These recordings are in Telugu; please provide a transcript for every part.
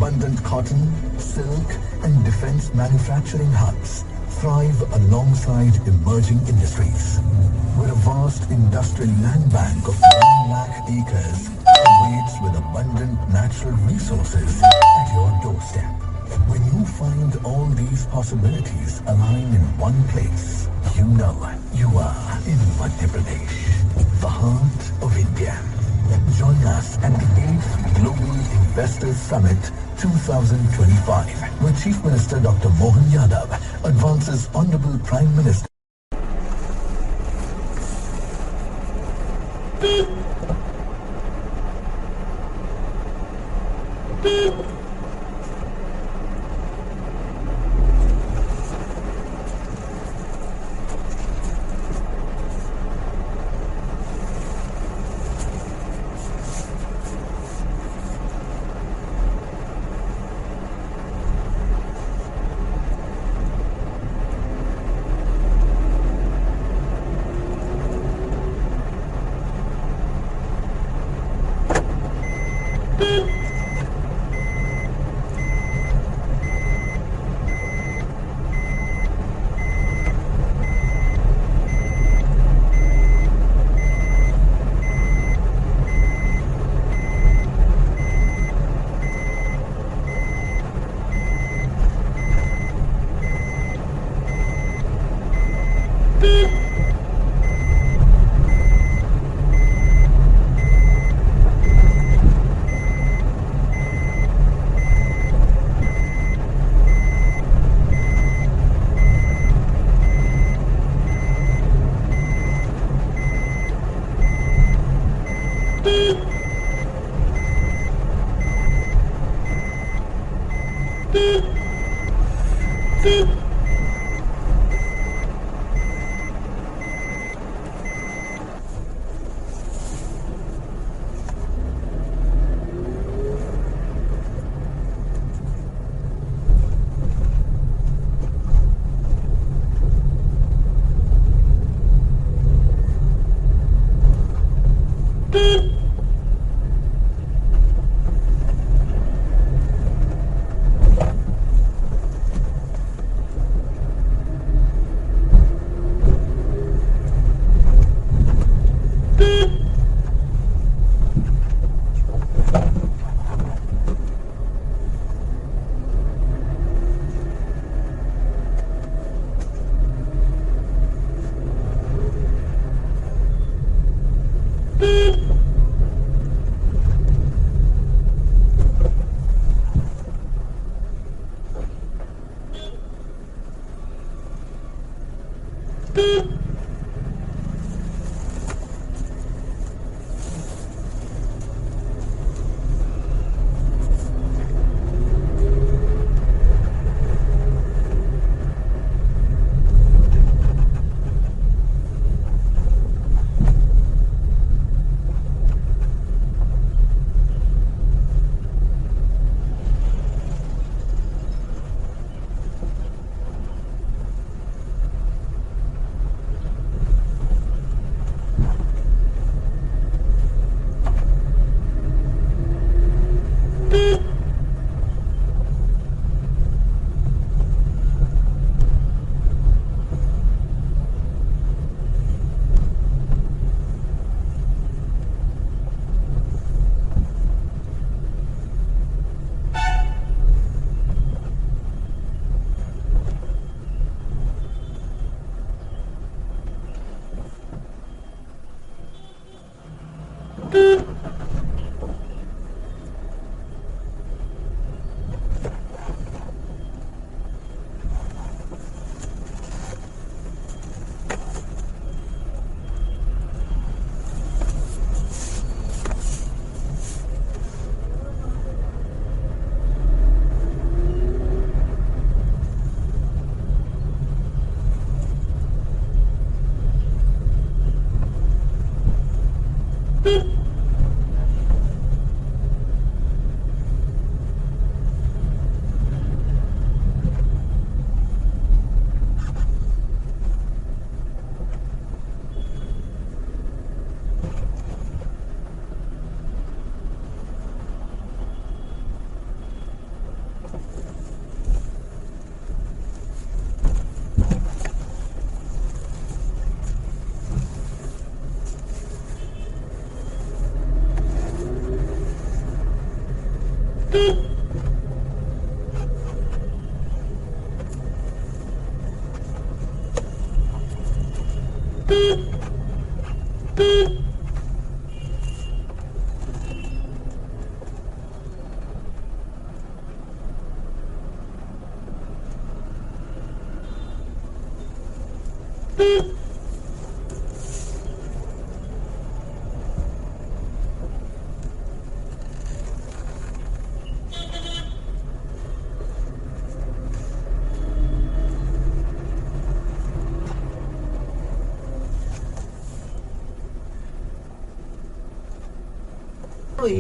abundant cotton, silk, and defense manufacturing hubs thrive alongside emerging industries. With a vast industrial land bank of 1 lakh acres awaits with abundant natural resources at your doorstep. When you find all these possibilities align in one place, you know you are in Madhya Pradesh, the heart of India. Join us at the 8th Global Investors Summit 2025, where Chief Minister Dr. Mohan Yadav advances Honorable Prime Minister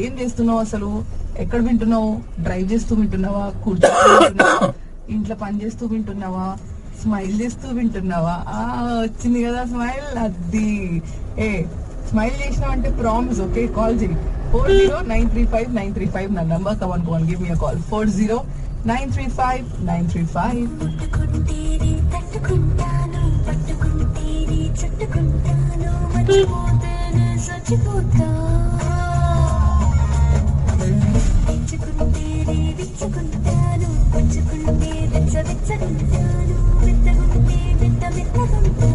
ఏం చేస్తున్నావు అసలు? ఎక్కడ వింటున్నావు? డ్రైవ్ చేస్తూ వింటున్నావా? కూర్చో ఇంట్లో పని చేస్తూ వింటున్నావా? స్మైల్ చేస్తూ వింటున్నావా? వచ్చింది కదా స్మైల్. అది స్మైల్ చేసినావంటే ప్రామిస్. ఓకే, కాల్ చేయి 40935935 నా నంబర్. కమన్ గివ్ మీ అ కాల్ 40935935. విచ్చుకుంటాను పుచ్చుకుంటే వెచ్చవెచ్చగుంటాను మెత్తగుంటే మెత్త మెత్తగుంటా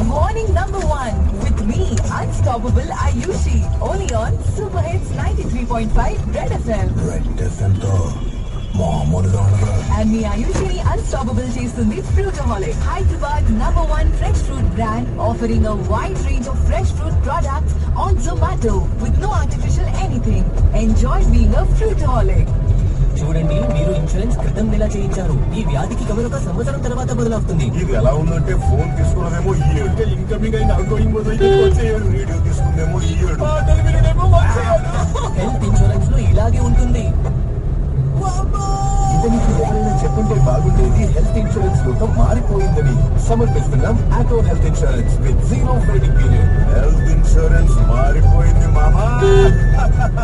Morning number one with me, Unstoppable Ayushi, only on Super Hits 93.5 Red FM. Red FM తో మామూలుగా ఉండదు. అండ్ మీ ఆయుష్ని అన్స్టాపబుల్ చేస్తుంది Frutoholic, Hyderabad #1 fresh fruit brand, offering a wide range of fresh fruit products on Zomato with no artificial anything. Enjoy being a fruitaholic. చూడండి, మీరు ఇన్సూరెన్స్ క్రితం నెల చేయించారు. ఈ వ్యాధికి కవర్ ఒక సంవత్సరం తర్వాత బదులవుతుంది. ఇది ఎలా ఉందంటే ఫోన్ తీసుకున్నదేమో ఈ ఏడు, ఇన్కమింగ్ అయిన అవుట్గోయింగ్ రేడియో తీసుకుందేమో ఈ ఏడు, హెల్త్ ఇన్సూరెన్స్ లో ఇలాగే ఉంటుంది. ఇతనికి ఎవరైనా చెప్పుంటే బాగుండేది, హెల్త్ ఇన్సూరెన్స్ లోకం మారిపోయిందని. సమర్పిస్తున్నాం auto health insurance with 0 waiting period. Health insurance మారిపోయింది మామా.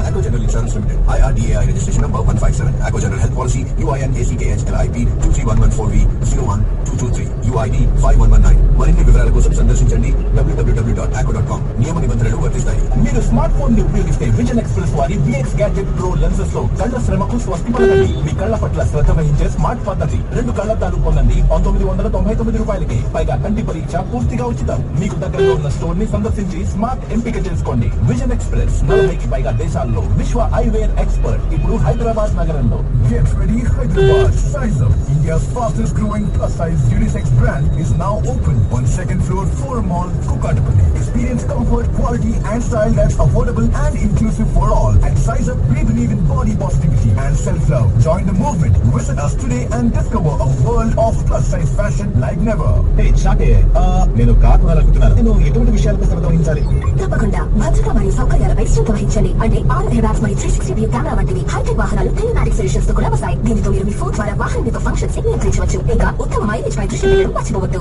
Acco General Insurance Limited, IRDAI registration number 157. Acco General Health Policy, UIN ACKHLIP 2311IV 01223, UID 5119. మరిన్ని వివరాల కోసం సందర్శించండి www.acco.com. నియమ నిబంధనలు వర్తిస్తాయి. మీరు స్మార్ట్ ఫోన్ ని ఉపయోగిస్తే విజన్ ఎక్స్ప్రెస్ వారి VX Gadget Pro లెన్సెస్ లో కళ్ళ శ్రమకు స్వస్తి పలకండి. మీ కళ్ళ పట్ల శ్రద్ధ వహించే స్మార్ట్ పద్ధతి. 2 కళ్ళద్దాలు పొందండి 1999 రూపాయలకి. పైగా కంటి పరీక్ష పూర్తిగా ఉచితం. మీకు దగ్గరలో ఉన్న స్టోర్ ని సందర్శించి స్మార్ట్ ఎంపిక చేసుకోండి. విజన్ ఎక్స్ప్రెస్ 40కి పైగా దేశాల్లో విశ్వ ఐవేర్ ఎక్స్పర్ట్ ఇప్పుడు హైదరాబాద్ నగరంలో. Get ready Hyderabad. Size Up, India's fastest growing plus size unisex brand, is now open on second floor, Forum Mall, Kukatpally. Experience comfort, quality and style that's affordable and inclusive for all. At Size Up, we believe in body positivity and self-love. Join the movement. Visit us today and discover a world of plus size fashion like never. Hey, Shate, నేను కార్ కొనాలనుకుంటున్నాను. నేను ఎటువంటి విషయాలపై శ్రద్ధ వహించాలి? తప్పకుండా భద్రత మరియు సౌకర్యాలపై శ్రద్ధ వహించండి. అంటే 6 ఎయిర్బ్యాగ్స్ మరియు 360 వ్యూ కెమెరా వంటివి. హైటెక్ వాహనాలు టెలిమాటిక్ సొల్యూషన్స్ తో కూడా వస్తాయి. దీనితో మీరు మీ ఫోన్ ద్వారా వాహనం యొక్క ఫంక్షన్స్ నియంత్రించవచ్చు. ఇంకా ఉత్తమ మైలేజ్ పై దృష్టి పెట్టడం మర్చిపోవద్దు.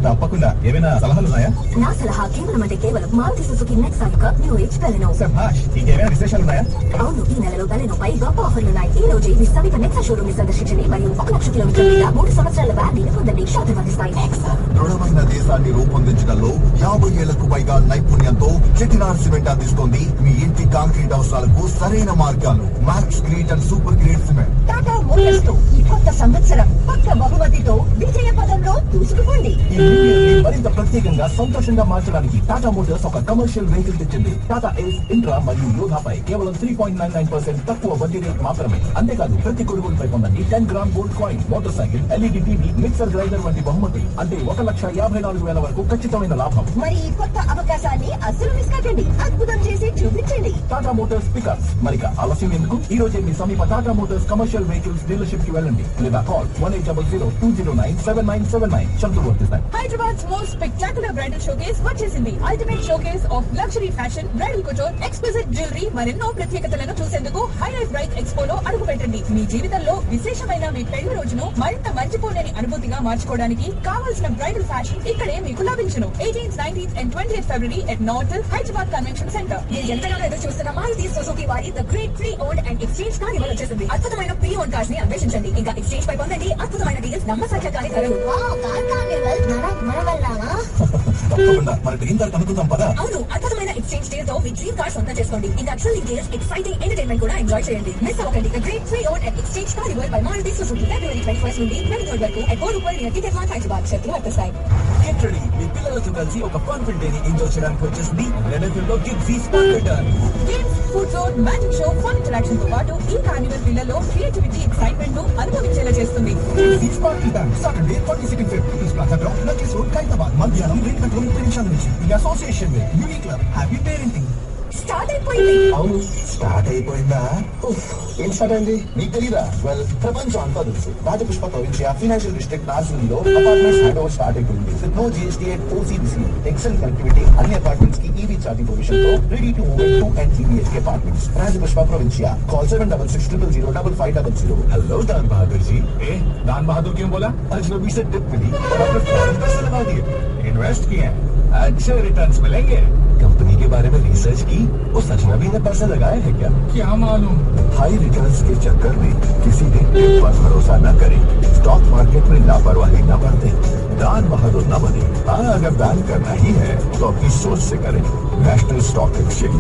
తప్పకుండా. ఏమైనా సలహాలు ఉన్నాయా? నా సలహా కేవలం మారుతి సుజుకి నెక్సా యొక్క న్యూ ఏజ్ బెలెనో. శభాష్. ఇంకేమైనా విశేషాలు ఉన్నాయా? అవును, ఈ నెలలో బెలెనోపై గొప్ప ఆఫర్లు ఉన్నాయి. ఈ రోజే మీ సమీప నెక్సా షోరూమ్ ని సందర్శించండి మరియు 1,00,000 కిలోమీటర్ల మీద 3 సంవత్సరాల వారంటీని పొందండి. షరతులు వర్తిస్తాయి. దృఢమైన దేశాన్ని రూపొందించడంలో 50 ఏళ్లకు పైగా నైపుణ్యంతో చెటినార్ సిమెంట్ అందిస్తోంది మీ ఇంటి కాంక్రీట్ అవసరాలకు సరైన మార్గాలు. Max great and super great cement. Tata Motors తో ఈ కొత్త సంవత్సరం పక్క బహుమతితో విజయ పదంలో దూసుకుపోండి. ఈ న్యూ మరింత ప్రత్యేకంగా సంతోషంగా మార్చడానికి టాటా మోటార్స్ ఒక కమర్షియల్ వెహికల్ తెచ్చింది. టాటా ఏస్, ఇంట్రా మరియు యోధాపై కేవలం 3.99% తక్కువ వడ్డీ రేట్ మాత్రమే. అంతేకాదు, ప్రతి కొనుగోలుపై పొందండి 10 gram gold coin, motor cycle, LED TV, mixer grinder వంటి బహుమతి. అంటే 1,54,000 వరకు ఖచ్చితమైన లాభం. మరి ఈ కొత్త అవకాశాన్ని అస్సలు మిస్ కాకండి. అద్భుతం చేసి చూపించండి. Tata Motors pickups. మరిక ఆలస్యం ఎందుకు? ఈ రోజే మీ సమీప Tata Motors commercial vehicles dealership కి వెళ్ళండి లేదా కాల్ 1800-209-7979. షరతులు వర్తిస్తాయి. Hyderabad's most spectacular bridal showcase వచ్చేసింది. Ultimate showcase of luxury fashion, bridal couture, exclusive jewellery, మరెన్నో ప్రత్యేకతలను చూసేందుకు హైలైట్ బ్రైట్ ఎక్స్పోలో అడుగు పెట్టండి. మీ జీవితంలో విశేషమైన మీ పెళ్లి రోజును మరింత మర్చిపోలేని అనుభూతిగా మార్చుకోవడానికి కావాల్సిన బ్రైడల్ ఫ్యాషన్ ఇక్కడే మీకు లభించును. 18th, 19th and 20th February at Nortel Hyderabad convention centre. మీరు ఎంతగానో ఎదురు చూస్తున్న మారుతి సుజుకి వారి the great pre owned and exchange carnival వచ్చేసింది. అద్భుతమైన ప్రీ ఓన్డ్ కార్స్ ని అన్వేషించండి. ఇంకా ఎక్స్చేంజ్ పై పొందండి అద్భుతమైన డీల్స్, నమ్మసక్యకాని ధరలు. తప్పకుండా. మరి డ్రీమ్ కార్ కనుక్కుందాం పదా. అవును, అద్భుతమైన ఎక్స్చేంజ్ డీల్ తో మీ డ్రీమ్ కార్ సొంతం చేసుకోండి. ఇంకా థ్రిల్లింగ్ డీల్స్, ఎక్సైటింగ్ ఎంటర్టైన్మెంట్ కూడా ఎంజాయ్ చేయండి. మిస్ అవ్వకండి. The great pre owned and exchange carnival by Maruti Suzuki February 21st నుండి 23rd వరకు at Borupal near Ticket Mart, Hyderabad. షరతులు వర్తిస్తాయి. Get ready. మీ పిల్లలతో కలిసి ఒక కాన్ఫిడెంట్ డేని ఎంజాయ్ చేయడానికి వచ్చేసింది రెనోవేట్లో Kidzee smart return. Games, food zone, magic show, fun interaction తో పాటు ఈ కార్నివల్ పిల్లల్లో క్రియేటివిటీ, ఎక్సైట్మెంట్ ను అనుభవించేలా చేస్తుంది. Kidzee smart return Saturday 22nd February plaza ground, necklace road, Khairatabad. మధ్యాహ్నం 2:30 నిమిషాల నుంచి. ఈ association with unique club happy parenting. Start అయిపోయింది. అవును, స్టార్ట్ అయిపోయిందా? ఏం స్టార్ట్ అయింది మీకు తెలీదా? వెల్, ప్రపంచం అంతా తెలుసు. రాజపుష్ప ప్రొవిన్షియా ఫైనాన్షియల్ డిస్ట్రిక్ట్ నార్సింగ్లో అపార్ట్మెంట్స్ హ్యాండ్ ఓవర్ స్టార్ట్ అయిపోయింది. With no GST at OCBC. Excel connectivity, అన్ని అపార్ట్మెంట్స్ కి EV ఛార్జింగ్ ప్రొవిజన్ తో ready to move 2 and 3 BHK apartments. Rajapushpa Provincia. Call 7660005500. Hello Dan Bahadur जी. दान बहादुर क्यों बोला? अजनबी से टिप मिली और आपने फौरन पैसे लगा दिए. इन्वेस्ट किए हैं, अच्छे रिटर्न्स मिलेंगे. कंपनी के बारे में रिसर्च की, वो अजनबी ने पैसे लगाए हैं क्या मालूम? हाई रिटर्न्स के चक्कर में किसी भी टिप पर भरोसा न करें. स्टॉक मार्केट में लापरवाही न बरतें. दान बहादुर न बने. अगर दान करना ही है तो अपनी सोच से करें. National stock exchange.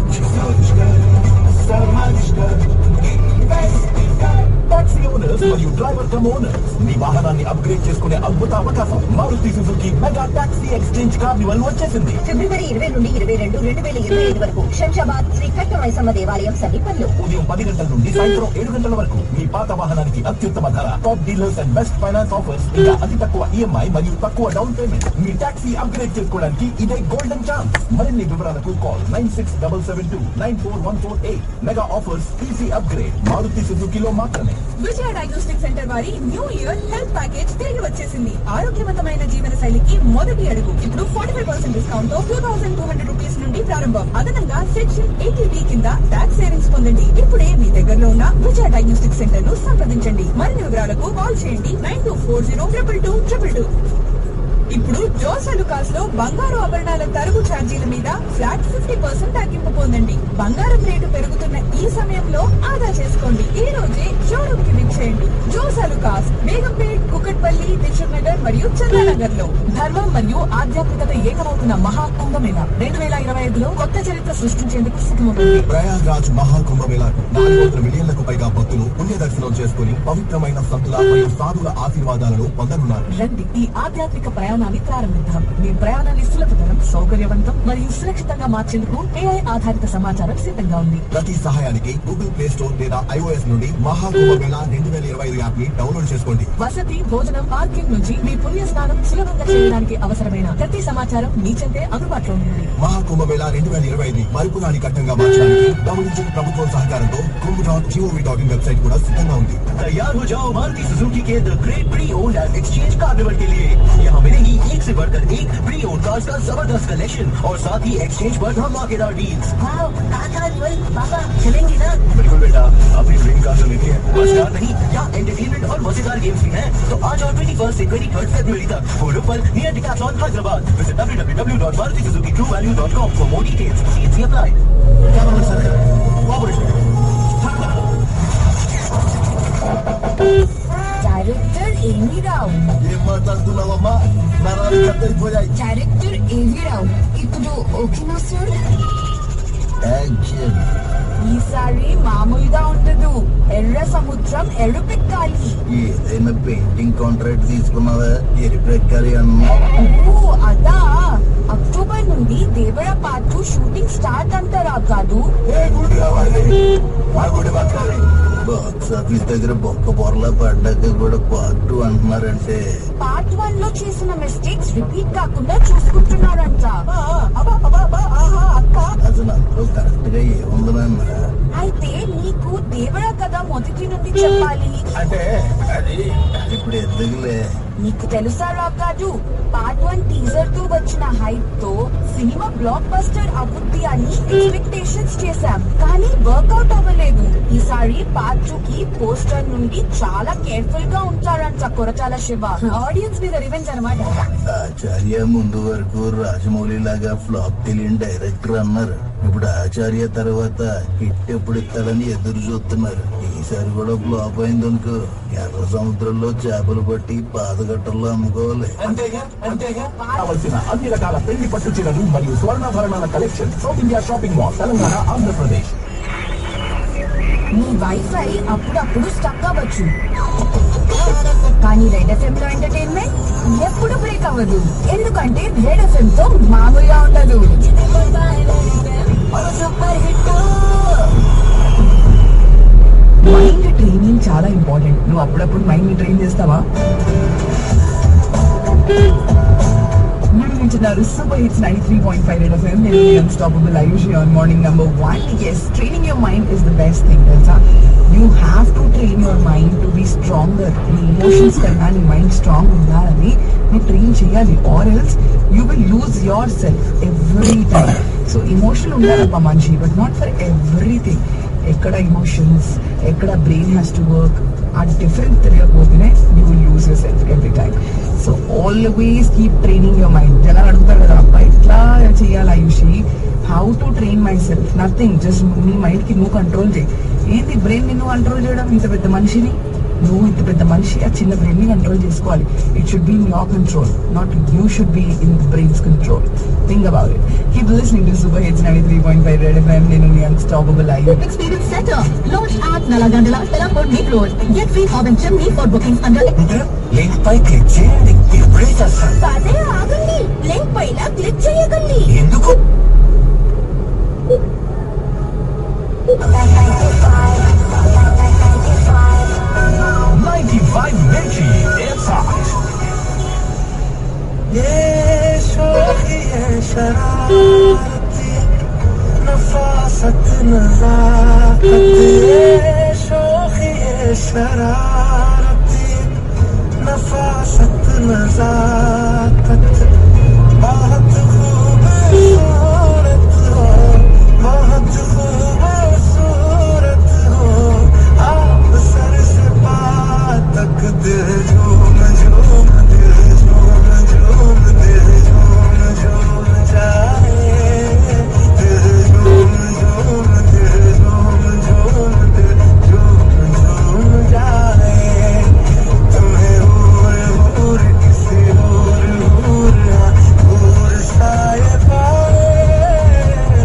Taxi owners owners మరియు డ్రైవర్ కమ్ ఓనర్స్ మీ వాహనాన్ని అప్గ్రేడ్ చేసుకునే అద్భుత అవకాశం. Maruti Suzuki mega taxi exchange carnival వచ్చేసింది. ఫిబ్రవరి 20 నుండి 22, 2025 వరకు శంషాబాద్ శ్రీ కట్టమైసమ్మ దేవాలయం సమీపంలో ఉదయం 10 గంటల నుండి సాయంత్రం 7 గంటల వరకు మీ పాత వాహనానికి అత్యుత్తమ ధర, top dealers and best finance offers, ఇంకా అతి తక్కువ ఈఎంఐ మరియు తక్కువ డౌన్ పేమెంట్. మీ టాక్సీ అప్గ్రేడ్ చేసుకోవడానికి ఇదే గోల్డెన్ ఛాన్స్. మరిన్ని వివరాలకు call 9677294148. Mega offers easy upgrade Maruti సుజుకిలో మాత్రమే. విజయ డయాగ్నోస్టిక్ సెంటర్ వారి న్యూ ఇయర్ హెల్త్ ప్యాకేజ్ తిరిగి వచ్చేసింది. ఆరోగ్యవంతమైన జీవన శైలికి మొదటి అడుగు. ఇప్పుడు 45% డిస్కౌంట్ తో 2200 రూపీస్ నుండి ప్రారంభం. అదనంగా సెక్షన్ 80B కింద ట్యాక్స్ సేవింగ్స్ పొందండి. ఇప్పుడే మీ దగ్గరలో ఉన్న విజయ డయాగ్నోస్టిక్ సెంటర్ ను సంప్రదించండి. మరిన్ని వివరాలకు కాల్ చేయండి 92402222. ఇప్పుడు జోస్ అలుకాస్ లో బంగారు ఆభరణాల తరుగు ఛార్జీల మీద ఫ్లాట్ 50% తగ్గింపు పొందండి. బంగారం రేటు పెరుగుతున్న ఈ సమయంలో ఆదా చేసుకోండి. ఈ రోజే షోరూమ్ కి విచ్చేయండి. జోస్ అలుకాస్, బేగంపేట్, కుకట్పల్లి, దిల్సుఖ్ నగర్ మరియు చంద్రనగర్ లో. ధర్మం మరియు ఆధ్యాత్మికత ఏకమవుతున్న మహాకుంభమేళ 2025లో కొత్త చరిత్ర సృష్టించేందుకు సిద్ధమవుతుంది. ప్రయాగ్రాజ్ మహాకుంభమేళకు 400 మిలియన్లకు పైగా భక్తులు పుణ్య దర్శనం చేసుకుని పవిత్రమైన సంతుల మరియు సాధుల ఆశీర్వాదాలను పొందనున్నారు. రండి, ఈ ఆధ్యాత్మిక ప్రయాణాన్ని ప్రారంభిద్దాం. మీ ప్రయాణాన్ని సులభతరం, సౌకర్యవంతం మరియు సురక్షితంగా మార్చేందుకు AI ఆధారిత సమాచారం సిద్ధంగా ఉంది. ప్రతి సహాయానికి గూగుల్ ప్లే స్టోర్ లేదా iOS నుండి మహాకుంభమేళ 2025 యాప్ ని డౌన్లోడ్ చేసుకోండి. వసతి, భోజనం, పార్కింగ్ నుంచి మీ పుణ్య స్నానం సులభంగా చేయడానికి అవసరమైన ప్రతి సమాచారం మీ చెంతే అందుబాటులో ఉంటుంది. మహాకుంభమేళ 2025 మరుపురాని ఘట్టంగా మార్చడానికి గమనించిన ప్రభుత్వం సహకారంతో కుంభ.gov.in వెబ్సైట్ కూడా సిద్ధంగా ఉంది. तैयार हो जाओ मारुति सुजुकी के the great pre owned and exchange carnival के लिए। यहाँ मिलेगी एक से बढ़कर एक प्री ओन्ड कार्स का जबरदस्त कलेक्शन और साथ ही एक्सचेंज पर धमाकेदार डील्स। बाबा चलेंगे ना? बिल्कुल बेटा, अपनी ड्रीम कार तो लेनी है, बस कार नहीं, यहाँ एंटरटेनमेंट और मजेदार गेम्स भी हैं। तो आज और 21 से 23 फरवरी तक बोलोपल near Decathlon Hyderabad. Visit www.marutisuzuki.com for more details. CNC applied. Government Circle. Cooperation. Director A V Rao. ఏం మాట్లాడుతున్నావమ్మా? నరాలు కట్టయిపోయాయి. డైరెక్టర్ ఏవి రావు ఇప్పుడు ఓకేనా సార్? యాక్షన్. ఈసారి మామూలుగా ఉండదు. ఎర్ర సముద్రం ఎరుపెక్కాలి. ఏదైనా పెయింటింగ్ కాంట్రాక్ట్ తీసుకున్నావా? ఎరిపెక్కాలి అన్నా. ఓ అదా, అక్టోబర్ నుండి దేవర పార్ట్ 2 షూటింగ్ స్టార్ట్ అంటారా కాదు? ఏ గుడి కావాలి? ఆ గుడి పక్కనే. బాక్స్ ఆఫీస్ దగ్గర బొక్క బొరలా పడ్డాక కూడా పార్ట్ 2 అంటున్నారంటే పార్ట్ 1 లో చేసిన మిస్టేక్స్ రిపీట్ కాకుండా చూసుకుంటున్నారంట. అసలు అందులో కరెక్ట్ గా ఏముందనన్న? అయితే నీకు దేవర కథ మొదటి నుండి చెప్పాలి. అంటే అది ఇప్పుడు ఎందుకులే. నీకు తెలుసా రాకాజు, పార్ట్ 1 టీజర్ తో వచ్చిన హైప్ తో సినిమా బ్లాక్ బస్టర్ అవుద్ది అని ఎక్స్పెక్టేషన్స్ చేశాం, కానీ వర్కౌట్ అవ్వలేదు. ఈసారి పార్ట్ 2 కి పోస్టర్ నుండి చాలా కేర్ఫుల్ గా ఉంటారంట కొరటాల శివ. ఆడియన్స్ మీద రివెంజ్ అనమాట. ఆచార్య ముందు వరకు రాజమౌళి లాగా ఫ్లాప్ తెలియని డైరెక్టర్ అన్నారు. ఇప్పుడు ఆచార్య తర్వాత హిట్ ఎప్పుడు ఇస్తాడని ఎదురు చూస్తున్నారు. ఈసారి కూడా ఫ్లాప్ అయిందనుకో, ఎర్ర సముద్రంలో చేపలు పట్టి పాదగట్టల్లో అమ్ముకోవాలి. కావలసిన అన్ని రకాల పెళ్లి పట్టు చీరలు మరియు స్వర్ణాభరణాల collection south India shopping mall, Telangana, Andhra Pradesh. మీ వైఫై అప్పుడప్పుడు స్టక్ అవ్వచ్చు, కానీ రెడ్ FM లో ఎంటర్టైన్మెంట్ ఎప్పుడు బ్రేక్ అవ్వదు. ఎందుకంటే రెడ్ FM తో మామూలుగా ఉండదు. మైండ్ ట్రైనింగ్ చాలా ఇంపార్టెంట్. నువ్వు అప్పుడప్పుడు మైండ్ ని ట్రైన్ చేస్తావా? మీరు వింటున్నారు సూపర్ హిట్స్ 93.5 రెడ్ FM. నేను unstoppable Ayushi on morning number 1. yes, training your mind is the best thing. తెలుసా, you have to train your mind to be stronger. నీ ఎమోషన్స్ కన్నా నీ మైండ్ స్ట్రాంగ్ ఉండాలని నువ్వు ట్రైన్ చేయాలి, or else you will lose yourself every time. So emotion ఉండాలబ్బా మనిషి, బట్ నాట్ ఫర్ ఎవ్రీథింగ్. ఎక్కడ ఎమోషన్స్, ఎక్కడ బ్రెయిన్ హ్యాస్ టు వర్క్, ఆ డిఫరెంట్ తెలియకపోతేనే you will lose yourself every time. So always keep training your mind. జనాలు అడుగుతారు కదా, అబ్బా ఎట్లా చేయాలి Ayushi, how to train myself? Nothing, just నీ మైండ్ కి నువ్వు కంట్రోల్ చేయి. ఏంటి బ్రెయిన్ ని నువ్వు కంట్రోల్ చేయడం? ఇంత పెద్ద మనిషిని నువ్వు ఇంత పెద్ద మనిషి ఆ చిన్న బ్రెయిన్ ని కంట్రోల్ చేసుకోవాలి. It should be in your control, not you should be in the brain's control. Think about it. Keep listening to super hits 93.5 red FM. నేను మీ అన్స్టాపబుల్ అయ్యూ. Experience Center launched at Nalagandala, Pelapur, Meat Road. Get free hob and chimney for bookings under link పై క్లిక్ చేయండి, ఇప్పుడే చేస్తాను. అదే ఆగండి, లింక్ పైన క్లిక్ చేయకండి. ఎందుకు? Mirchi, it's hot. ये शोखी है शरारती, नफासत नजाकत. ये शोखी है शरारती, नफासत नजाकत. बहुत खूबसूरत हो, बहुत खूबसूरत हो. आप सर से पाँव तक दिल झूम झूम, दिल झूम झूम, दिल झूम झूम जाए. दिल झूम झूम, दिल झूम झूम, दिल झूम झूम जाए. तुम्हें हूर हूर किसी हूर हूर हूर साए पाए.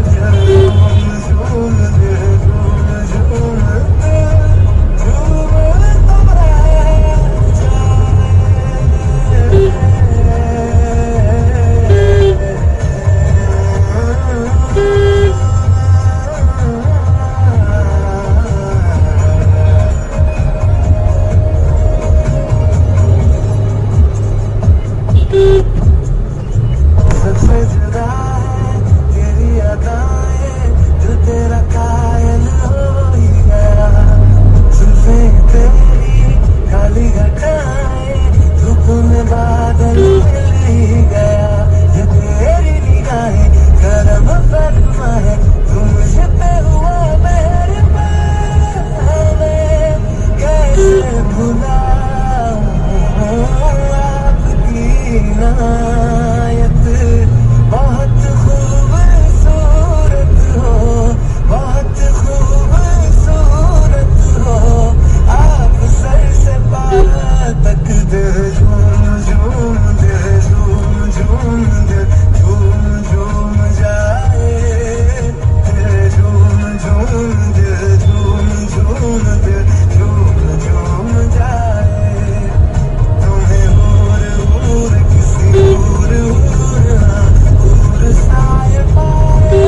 दिल झूम झूम, दिल झूम झूम, दिल झूम सबसे जुदा है तेरी अदाएं, जो तेरा कायल हो ही गया. जुल्फें तेरी काली घटाएं, धूप में बादल मिल ही गया. ये तेरी निगाहें करम फरमा है, तू मुझ पे हुआ मेहरबान. मैं कैसे भुलाऊं आपकी इनायत. बहुत खूबसूरत हो, बहुत खूबसूरत हो. आप सर से पाँव तक दिल झूम झूम, दिल झूम झूम, दिल झूम झूम जाए. दिल झूम झूम, दिल झूम झूम, दिल झूम झूम जाए. तुम्हें हूर हूर किसी हूर हूर हूर साए पाए.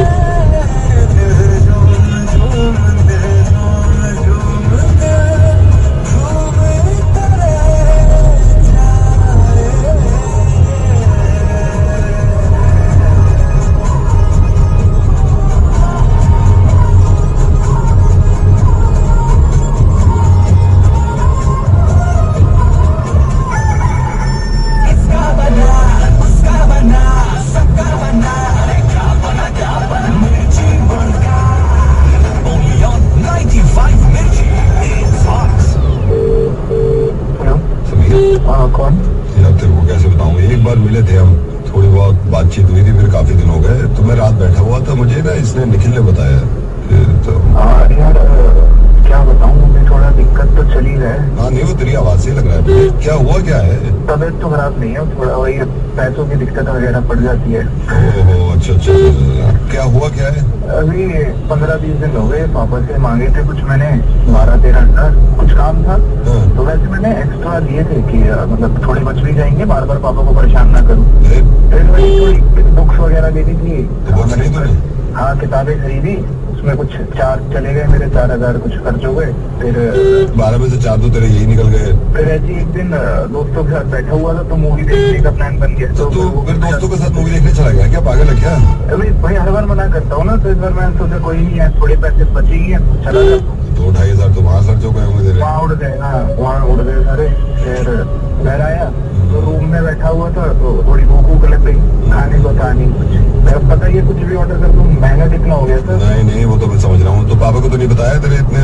दिल झूम झूम, दिल झूम झूम, दिल झूम तेरे जाए. इसका बना, उसका बना, सबका बना. अरे क्या बना मिर्ची बनका. Only on 95 Mirchi, it's hot. Hello Sameer, कौन? यार तेरे को कैसे बताऊं, एक बार मिले थे हम, थोड़ी बहुत बातचीत हुई थी, फिर काफी दिन हो गए. तो मैं रात बैठा हुआ था, मुझे ना इसने निखिल ने बताया. तो यार क्या बताऊं, मुझे थोड़ा दिक्कत तो चली है. हाँ नहीं, वो तेरी आवाज से ही लग रहा है मुझे. क्या हुआ, क्या है? तबीयत तो खराब नहीं है, थोड़ा वही पैसों की दिक्कत वगैरह पड़ जाती है. ओहो, अच्छा अच्छा अच्छा. क्या हुआ, क्या है? अभी 15-20 दिन हो गए, पापा से मांगे थे कुछ मैंने 12-13 कुछ काम था. हाँ. तो वैसे मैंने एक्स्ट्रा लिए थे कि मतलब थोड़े बच भी जाएंगे, बार बार पापा को परेशान ना करूं. अरे, फिर वही थोड़ी बुक्स वगैरह लेनी थी. तो बुक्स ली तूने? हाँ, किताबें खरीदी, उसमें कुछ 4 चले गए मेरे, 4000 कुछ खर्च हो गए. फिर 12 में से 4 तो तेरे यही निकल गए. फिर ऐसे एक दिन दोस्तों के साथ बैठा हुआ था, तो मूवी देखने का प्लान बन गया. तो तू फिर दोस्तों के साथ मूवी देखने चला गया क्या? पागल है क्या? अभी भाई हर बार मना करता हूँ ना, तो इस बार मैंने सोचा कोई नहीं है, थोड़े पैसे बचेंगे, चला जाता हूँ. 2-2.5 तो वहाँ खर्च हो गए होंगे तेरे. वहाँ उड़ गए. हाँ, वहाँ उड़ गए सारे. फिर घर आया तो रूम में बैठा हुआ था, तो थोड़ी भूख लग गई, खाने को था नहीं कुछ. मेरा पता ही है, कुछ भी ऑर्डर कर दूँ, महंगा कितना हो गया था. नहीं नहीं, वो तो मैं समझ रहा हूँ. तो पापा को तो नहीं बताया तेरे इतने?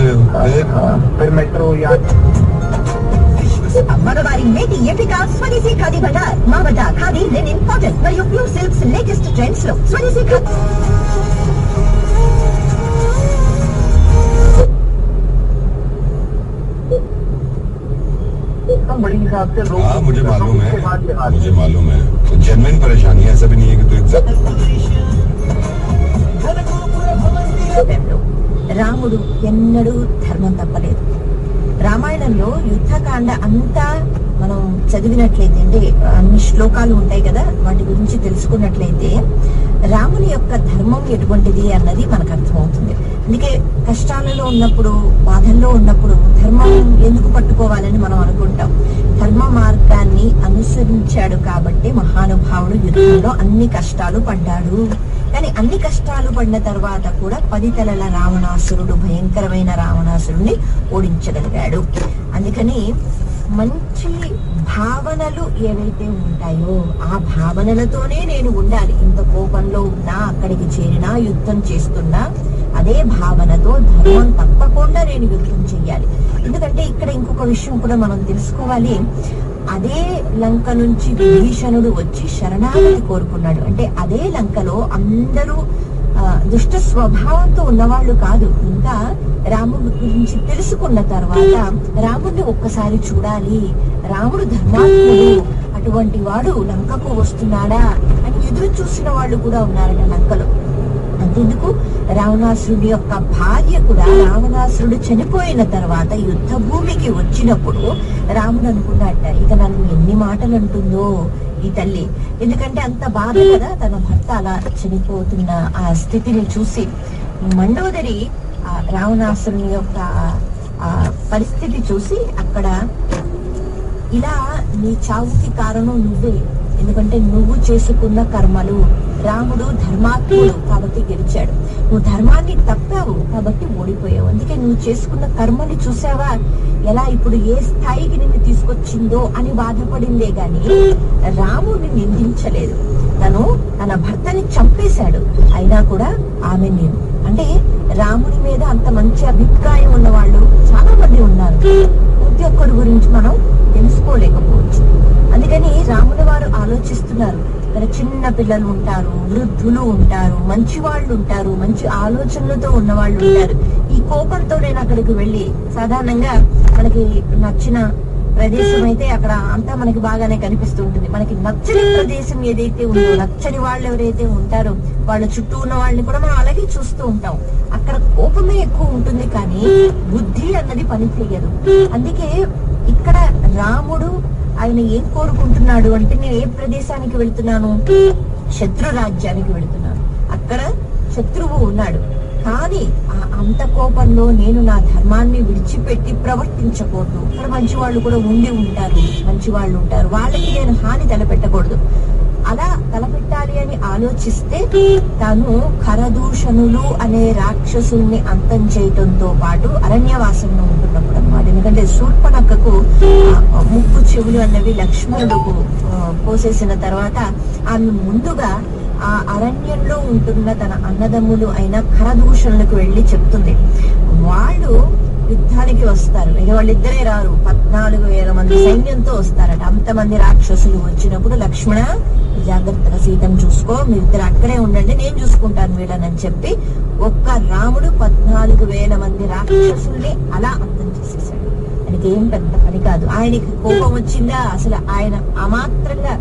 फिर मेट्रो याद మగవారి మేటి ఎంపిక స్వదేశీ ఖాదీ బజార్. మా వద్ద ఖాదీ, లెనిన్, కాటన్ మరియు ప్యూర్ సిల్క్స్ లేటెస్ట్ ట్రెండ్స్ లో స్వదేశీ ఖాదీ. ना बड़ी हिसाब से रोक। हाँ मुझे मालूम है, मुझे मुझे मालूम है, तो जेन्युइन परेशानी है, ऐसा भी नहीं है कि तू రాముడు ఎన్నడూ ధర్మం తప్పలేదు. రామాయణంలో యుద్ధకాండ అంతా మనం చదివినట్లయితే, అంటే అన్ని శ్లోకాలు ఉంటాయి కదా, వాటి గురించి తెలుసుకున్నట్లయితే రాముని యొక్క ధర్మం ఎటువంటిది అన్నది మనకు అర్థమవుతుంది. అందుకే కష్టాలలో ఉన్నప్పుడు, బాధల్లో ఉన్నప్పుడు ధర్మం ఎందుకు పట్టుకోవాలని మనం అనుకుంటాం. ధర్మ మార్గాన్ని అనుసరించాడు కాబట్టి మహానుభావుడు యుద్ధంలో అన్ని కష్టాలు పడ్డాడు. కానీ అన్ని కష్టాలు పడిన తర్వాత కూడా 10 తలల రావణాసురుడు, భయంకరమైన రావణాసురుడిని ఓడించగలిగాడు. అందుకని మంచి భావనలు ఏవైతే ఉంటాయో ఆ భావనలతోనే నేను ఉండాలి. ఇంత కోపంలో ఉన్నా, అక్కడికి చేరినా, యుద్ధం చేస్తున్నా అదే భావనతో ధర్మం తప్పకుండా నేను యుద్ధం చెయ్యాలి. ఎందుకంటే ఇక్కడ ఇంకొక విషయం కూడా మనం తెలుసుకోవాలి. అదే లంక నుంచి విభీషణుడు వచ్చి శరణాగతి కోరుకున్నాడు. అంటే అదే లంకలో అందరూ దుష్ట స్వభావంతో ఉన్నవాళ్ళు కాదు. ఇంకా రాముడి గురించి తెలుసుకున్న తర్వాత రాముడిని ఒక్కసారి చూడాలి, రాముడు ధర్మాత్ముడు, అటువంటి వాడు లంకకు వస్తున్నాడా అని ఎదురు చూసిన వాళ్ళు కూడా ఉన్నారట లంకలో. అంతెందుకు, రావణాసురుడి యొక్క భార్య కూడా రావణాసురుడు చనిపోయిన తర్వాత యుద్ధ భూమికి వచ్చినప్పుడు రాముడు అనుకున్నట్ట, ఇక నన్ను ఎన్ని మాటలు అంటుందో ఈ తల్లి. ఎందుకంటే అంత బాధ కదా, తన భర్త అలా చనిపోతున్న ఆ స్థితిని చూసి. మండోదరి రావణాసురుని యొక్క ఆ పరిస్థితి చూసి అక్కడ, ఇలా నీ చావుకి కారణం నువ్వే, ఎందుకంటే నువ్వు చేసుకున్న కర్మలు. రాముడు ధర్మాత్ముడు కాబట్టి గెలిచాడు, నువ్వు ధర్మాన్ని తప్పావు కాబట్టి ఓడిపోయావు. అందుకే నువ్వు చేసుకున్న కర్మని చూసావా ఎలా ఇప్పుడు ఏ స్థాయికి నిన్ను తీసుకొచ్చిందో అని బాధపడిందే గాని రాముడిని నిందించలేదు. తను తన భర్తని చంపేశాడు, అయినా కూడా ఆమె నేను. అంటే రాముడి మీద అంత మంచి అభిప్రాయం ఉన్న వాళ్ళు చాలా మంది ఉన్నారు. ప్రతి ఒక్కరి గురించి మనం తెలుసుకోలేకపోవచ్చు. అందుకని రాముల వారు ఆలోచిస్తున్నారు, ఇక్కడ చిన్న పిల్లలు ఉంటారు, వృద్ధులు ఉంటారు, మంచి వాళ్ళు ఉంటారు, మంచి ఆలోచనలతో ఉన్న వాళ్ళు ఉంటారు. ఈ కోపంతో నేను అక్కడికి వెళ్ళి, సాధారణంగా మనకి నచ్చిన ప్రదేశం అయితే అక్కడ అంతా మనకి బాగానే కనిపిస్తూ ఉంటుంది. మనకి నచ్చని ప్రదేశం ఏదైతే ఉందో, నచ్చని వాళ్ళు ఎవరైతే ఉంటారో వాళ్ళ చుట్టూ ఉన్న వాళ్ళని కూడా మనం అలాగే చూస్తూ ఉంటాం. అక్కడ కోపమే ఎక్కువ ఉంటుంది, కానీ బుద్ధి అన్నది పని చెయ్యదు. అందుకే ఇక్కడ రాముడు ఆయన ఏం కోరుకుంటున్నాడు అంటే, నేను ఏ ప్రదేశానికి వెళ్తున్నాను, శత్రు రాజ్యానికి వెళ్తున్నాను, అక్కడ శత్రువు ఉన్నాడు. కానీ అంత కోపంలో నేను నా ధర్మాన్ని విడిచిపెట్టి ప్రవర్తించకూడదు. ఇక్కడ మంచి వాళ్ళు కూడా మంచి వాళ్ళు ఉంటారు, వాళ్ళకి నేను హాని తలపెట్టకూడదు. అలా తలపెట్టాలి అని ఆలోచిస్తే తాను ఖరదూషణులు అనే రాక్షసుల్ని అంతం చేయటంతో పాటు అరణ్యవాసంలో ఉంటున్నప్పుడు అన్నమాట. ఎందుకంటే శూర్పణఖకు ముక్కు చెవులు అన్నవి లక్ష్మణుడు పోసేసిన తర్వాత ఆమె ముందుగా ఆ అరణ్యంలో ఉంటున్న తన అన్నదమ్ములు అయిన ఖరదూషణులకు వెళ్లి చెప్తుంది. వాళ్ళు యుద్ధానికి వస్తారు, వాళ్ళిద్దరే రారు, 14,000 మంది సైన్యంతో వస్తారట. అంతమంది రాక్షసులు వచ్చినప్పుడు లక్ష్మణ జాగ్రత్తగా సీతను చూసుకో, మీరిద్దరు అక్కడే ఉండండి, నేను చూసుకుంటాను వీళ్ళని చెప్పి ఒక్క రాముడు 14,000 మంది రాక్షసుల్ని అలా అంతం చేసేసాడు. ఆయనకి ఏం పెద్ద పని కాదు. ఆయనకి కోపం వచ్చిందా, అసలు ఆయన అమాత్రంగా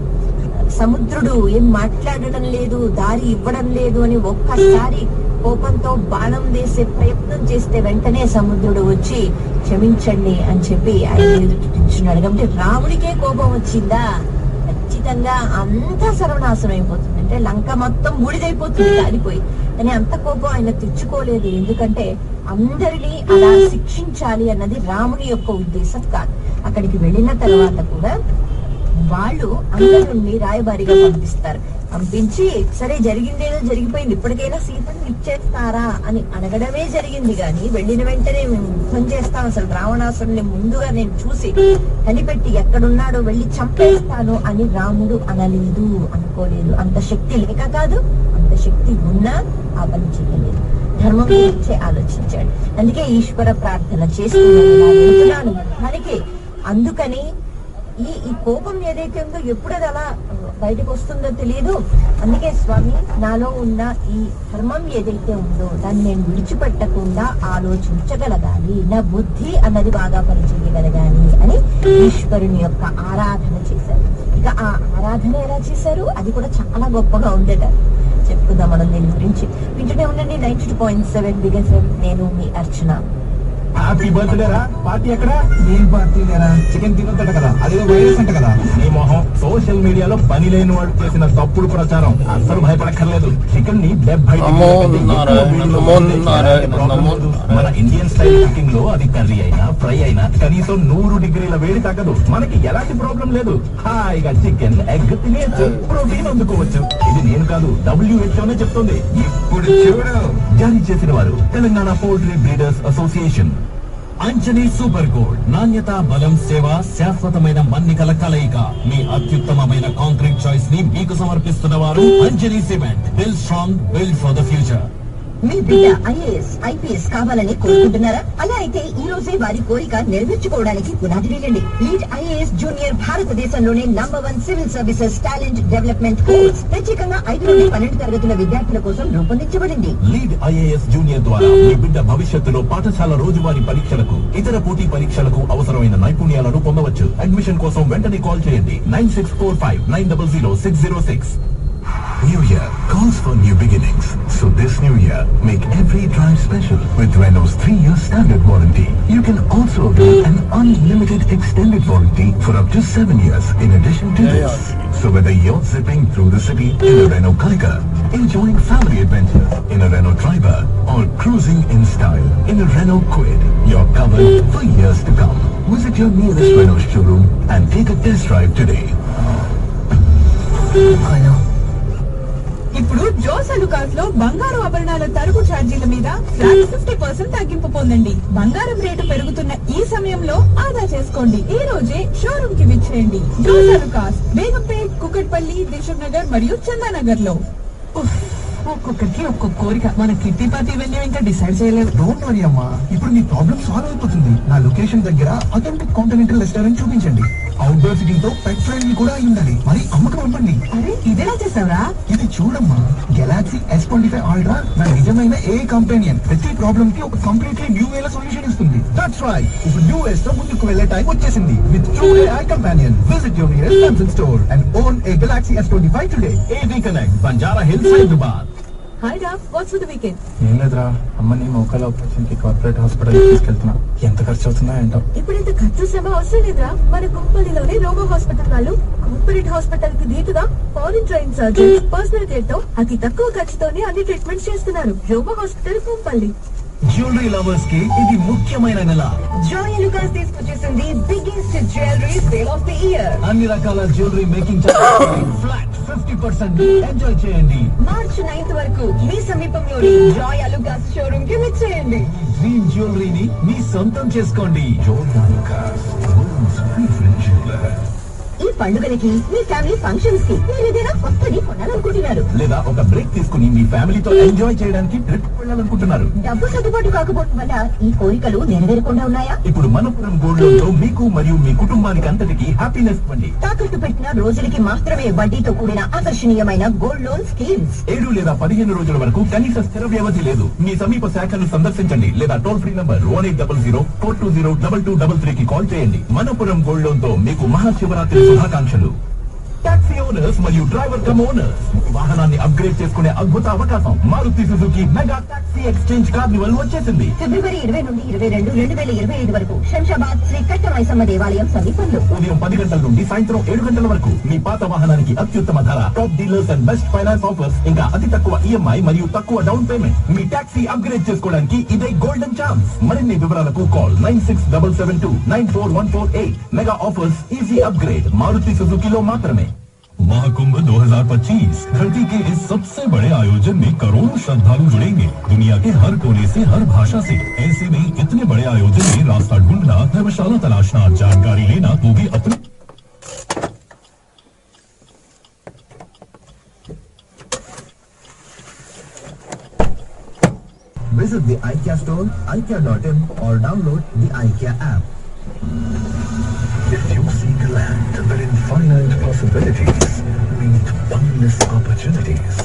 సముద్రుడు ఏం మాట్లాడడం లేదు, దారి ఇవ్వడం లేదు అని ఒక్కసారి కోపంతో బాణం వేసే ప్రయత్నం చేస్తే వెంటనే సముద్రుడు వచ్చి క్షమించండి అని చెప్పి ఆయన ఎదుటించున్నాడు. కాబట్టి రాముడికే కోపం వచ్చిందా, ఖచ్చితంగా అంతా సర్వనాశనం అయిపోతుంది. అంటే లంక మొత్తం బూడిదైపోతుంది కాలిపోయి. కానీ అంత కోపం ఆయన తెచ్చుకోలేదు, ఎందుకంటే అందరినీ అలా శిక్షించాలి అన్నది రాముడి యొక్క ఉద్దేశం కాదు. అక్కడికి వెళ్ళిన తర్వాత కూడా వాళ్ళు అందరినీ రాయబారిగా పంపించి సరే జరిగిందేదో జరిగిపోయింది, ఇప్పటికైనా సీతను ఇచ్చేస్తారా అని అడగడమే జరిగింది. కానీ వెళ్ళిన వెంటనే మేము యుద్ధం చేస్తాం, అసలు రావణాసురుని ముందుగా నేను చూసి కనిపెట్టి ఎక్కడున్నాడో వెళ్ళి చంపేస్తాను అని రాముడు అనలేదు, అనుకోలేదు. అంత శక్తి లేక కాదు, అంత శక్తి ఉన్నా ఆ పని చేయలేదు. ధర్మం గురించే ఆలోచించాడు. అందుకే ఈశ్వర ప్రార్థన చేస్తున్నాను దానికి. అందుకని ఈ కోపం ఏదైతే ఉందో ఎప్పుడు అది అలా బయటకు వస్తుందో తెలియదు. అందుకే స్వామి, నాలో ఉన్న ఈ ధర్మం ఏదైతే ఉందో దాన్ని నేను విడిచిపెట్టకుండా ఆలోచించగలగాలి, నా బుద్ధి అన్నది బాగా పనిచేయగలగాలి అని ఈశ్వరుని యొక్క ఆరాధన చేశారు. ఇక ఆ ఆరాధన ఎలా చేశారు అది కూడా చాలా గొప్పగా ఉండేట. చెప్పుకుందాం మనం దీని గురించి. వింటూనే ఉండండి 92.7 బిగ్ ఎఫ్ఎం. నేను మీ అర్చన. హ్యాపీ బర్త్డే రా. పార్టీ ఎక్కడ? ఏం పార్టీ లేరా? చికెన్ తినొద్దట కదా, అదేదో వైరస్ అంట కదా. నీ మొహం సోషల్ మీడియాలో పని లేని వాడు చేసిన తప్పుడు ప్రచారం. అసలు భయపడక్కర్లేదు. చికెన్ ని 70 మన ఇండియన్ స్టైల్ కుకింగ్ లో అది కర్రీ అయినా ఫ్రై అయినా కనీసం 100 డిగ్రీల వేడి తగ్గదు. మనకి ఎలాంటి ప్రాబ్లం లేదు. హాయిగా చికెన్ ఎగ్ తినేయచ్చు, ప్రోటీన్ అందుకోవచ్చు. ఇది నేను కాదు, WHO నే చెప్తుంది. ఇప్పుడు చూడు. జారీ చేసిన వారు Telangana poultry breeders association. Anjani super gold, నాణ్యత, బలం, సేవ, శాశ్వతమైన మన్నికల కలయిక. మీ అత్యుత్తమమైన కాంక్రీట్ చాయిస్ ని మీకు సమర్పిస్తున్న వారు Anjani cement. Build strong, build for the future. మీ బిడ్డ IAS, IPS కావాలని కోరుకుంటున్నారా? అలా అయితే ఈ రోజే వారి కోరిక నెరవేర్చుకోవడానికి పునాది వేయండి. లీడ్ IAS జూనియర్ భారతదేశంలోనే #1 civil services talent development course ప్రత్యేకంగా 5 నుండి 12 తరగతుల విద్యార్థుల కోసం రూపొందించబడింది. లీడ్ IAS జూనియర్ ద్వారా మీ బిడ్డ భవిష్యత్తులో పాఠశాల రోజువారీ పరీక్షలకు, ఇతర పోటీ పరీక్షలకు అవసరమైన నైపుణ్యాలను పొందవచ్చు. అడ్మిషన్ కోసం వెంటనే కాల్ చేయండి 9645900606. New Year calls for new beginnings. So this new year, make every drive special with Renault's 3-year standard warranty. You can also avail an unlimited extended warranty for up to 7 years in addition to this. So whether you're zipping through the city in a Renault Kiger, enjoying family adventures in a Renault Triber, or cruising in style in a Renault Kwid, you're covered for years to come. Visit your nearest Renault showroom and take a test drive today. ఇప్పుడు జోస్ అలుకాస్ లో బంగారు ఆభరణాల తరుగు ఛార్జీల మీద ఫ్లాట్ 50% తగ్గింపు పొందండి. బంగారం రేటు పెరుగుతున్న ఈ సమయంలో ఆదా చేసుకోండి. ఈ రోజే షోరూమ్ కి విచ్చేయండి. జోస్ అలుకాస్, బేగంపేట్, కుకట్పల్లి, దిల్సుఖ్ నగర్ మరియు చందానగర్ లో. ఒక్కొక్కరికి ఒక్కొక్క కోరిక. మన కిట్టి పార్టీ వెన్యూ ఇంకా డిసైడ్ చేయలేదు. డోంట్ వరీ అమ్మా, ఇప్పుడు మీ ప్రాబ్లం సాల్వ్ అయిపోతుంది. నా లొకేషన్ దగ్గర అథెంటిక్ కాంటినెంటల్ రెస్టారెంట్ చూపించండి. అవుట్డోర్ సిటింగ్ తో పెట్ ఫ్రెండ్లీ కూడా అయి ఉండాలి. మరి అమ్మకం ఇవ్వండి. అరే ఇదేలా చేసావురా? ఇది చూడమ్మా, గెలాక్సీ S25 అల్ట్రా నా నిజమైన ఏ కంపెనియన్. ప్రతి ప్రాబ్లం కి ఒక కంప్లీట్లీ న్యూ వేల సొల్యూషన్ ఇస్తుంది. దట్స్ రైట్, ఇప్పుడు న్యూ వేస్ తో ముందుకు వెళ్లే టైం వచ్చేసింది. With true AI companion, visit your nearest Samsung store and own A Galaxy S25 today. AV connect, Banjara hills, Hyderabad. Hi రా, వాట్స్ ఫర్ ద వీకెండ్? ఏం లేదురా, అమ్మని మోకాల ఆపరేషన్ కి కార్పొరేట్ హాస్పిటల్ తీసుకెళ్తున్నా. ఎంత ఖర్చు అవుతుందా ఏంటో. ఇప్పుడు ఇంత ఖర్చు శ్రమ అవసరం లేదురా. మన కుంపల్లిలోనే రోబో హాస్పిటల్ వాళ్ళు కార్పొరేట్ హాస్పిటల్ కి దీటుగా foreign train surgeons personal care తో అతి తక్కువ ఖర్చుతోనే అన్ని ట్రీట్మెంట్స్ చేస్తున్నారు. Robo hospital Kompally. Jewellery lovers కి ఇది ముఖ్యమైన నెల. జాయ్ అలుకాస్ తీసుకొచ్చేసింది biggest jewellery sale of the year. అన్ని రకాల జ్యువెలరీ మేకింగ్ ఫ్లాట్ 50% ఎంజాయ్ చేయండి. మార్చ్ 9th వరకు మీ సమీపంలోని జాయ్ అలుకాస్ షోరూమ్ కి విచ్చేయండి. డ్రీమ్ జ్యువెలరీని మీ సొంతం చేసుకోండి. ఈ పండుగలకి, మీ ఫ్యామిలీ ఫంక్షన్స్ కి మీరు ఏదైనా కొత్తది కొనాలనుకుంటున్నారు, లేదా ఒక బ్రేక్ తీసుకుని మీ ఫ్యామిలీతో ఎంజాయ్ చేయడానికి ట్రిప్ వెళ్ళాలనుకుంటున్నారు. డబ్బు సర్దుబాటు కాకపోవడం వల్ల ఈ కోరికలు నెరవేరకుండా ఉన్నాయా? ఇప్పుడు మనపురం గోల్డ్ లోన్ తో మీకు మరియు మీ కుటుంబానికి అంతటికి హ్యాపీనెస్ ఇవ్వండి. తాకట్టు పెట్టిన రోజులకి మాత్రమే వడ్డీతో కూడిన ఆకర్షణీయమైన గోల్డ్ లోన్ స్కీమ్స్. 7 లేదా 15 రోజుల వరకు కనీస స్థిర వ్యవధి లేదు. మీ సమీప శాఖను సందర్శించండి లేదా టోల్ ఫ్రీ నంబర్ 1800-420-2233 కి కాల్ చేయండి. మనపురం గోల్డ్ లోన్ తో మీకు మహాశివరాత్రి శుభాకాంక్షలు. టాక్సీ ఓనర్స్ మరియు డ్రైవర్ కమ్ ఓనర్స్, వాహనాన్ని అప్గ్రేడ్ చేసుకునే అద్భుత అవకాశం. Maruti Suzuki mega taxi exchange carnival వచ్చేసింది. ఫిబ్రవరి 20 నుండి 22, 2025 వరకు శంషాబాద్ శ్రీ కట్టమైసమ్మ దేవాలయం సమీపంలో. ఉదయం 10 గంటల నుండి సాయంత్రం 7 గంటల వరకు మీ పాత వాహనానికి అత్యుత్తమ ధర, top dealers and best finance offers, ఇంకా అతి తక్కువ EMI మరియు తక్కువ డౌన్ పేమెంట్. మీ టాక్సీ అప్గ్రేడ్ చేసుకోవడానికి ఇదే గోల్డెన్ ఛాన్స్. మరిన్ని వివరాలకు call 9677294148. Mega offers, easy upgrade, Maruti సుజుకిలో మాత్రమే. महाकुंभ 2025 धरती के इस सबसे बड़े आयोजन में करोड़ों श्रद्धालु जुड़ेंगे, दुनिया के हर कोने से, हर भाषा से। ऐसे में इतने बड़े आयोजन में रास्ता ढूंढना, धर्मशाला तलाशना, जानकारी लेना तो भी अपने Visit the IKEA store, IKEA.in, or download the IKEA app. If you seek a land wherein finite possibilities meet boundless opportunities.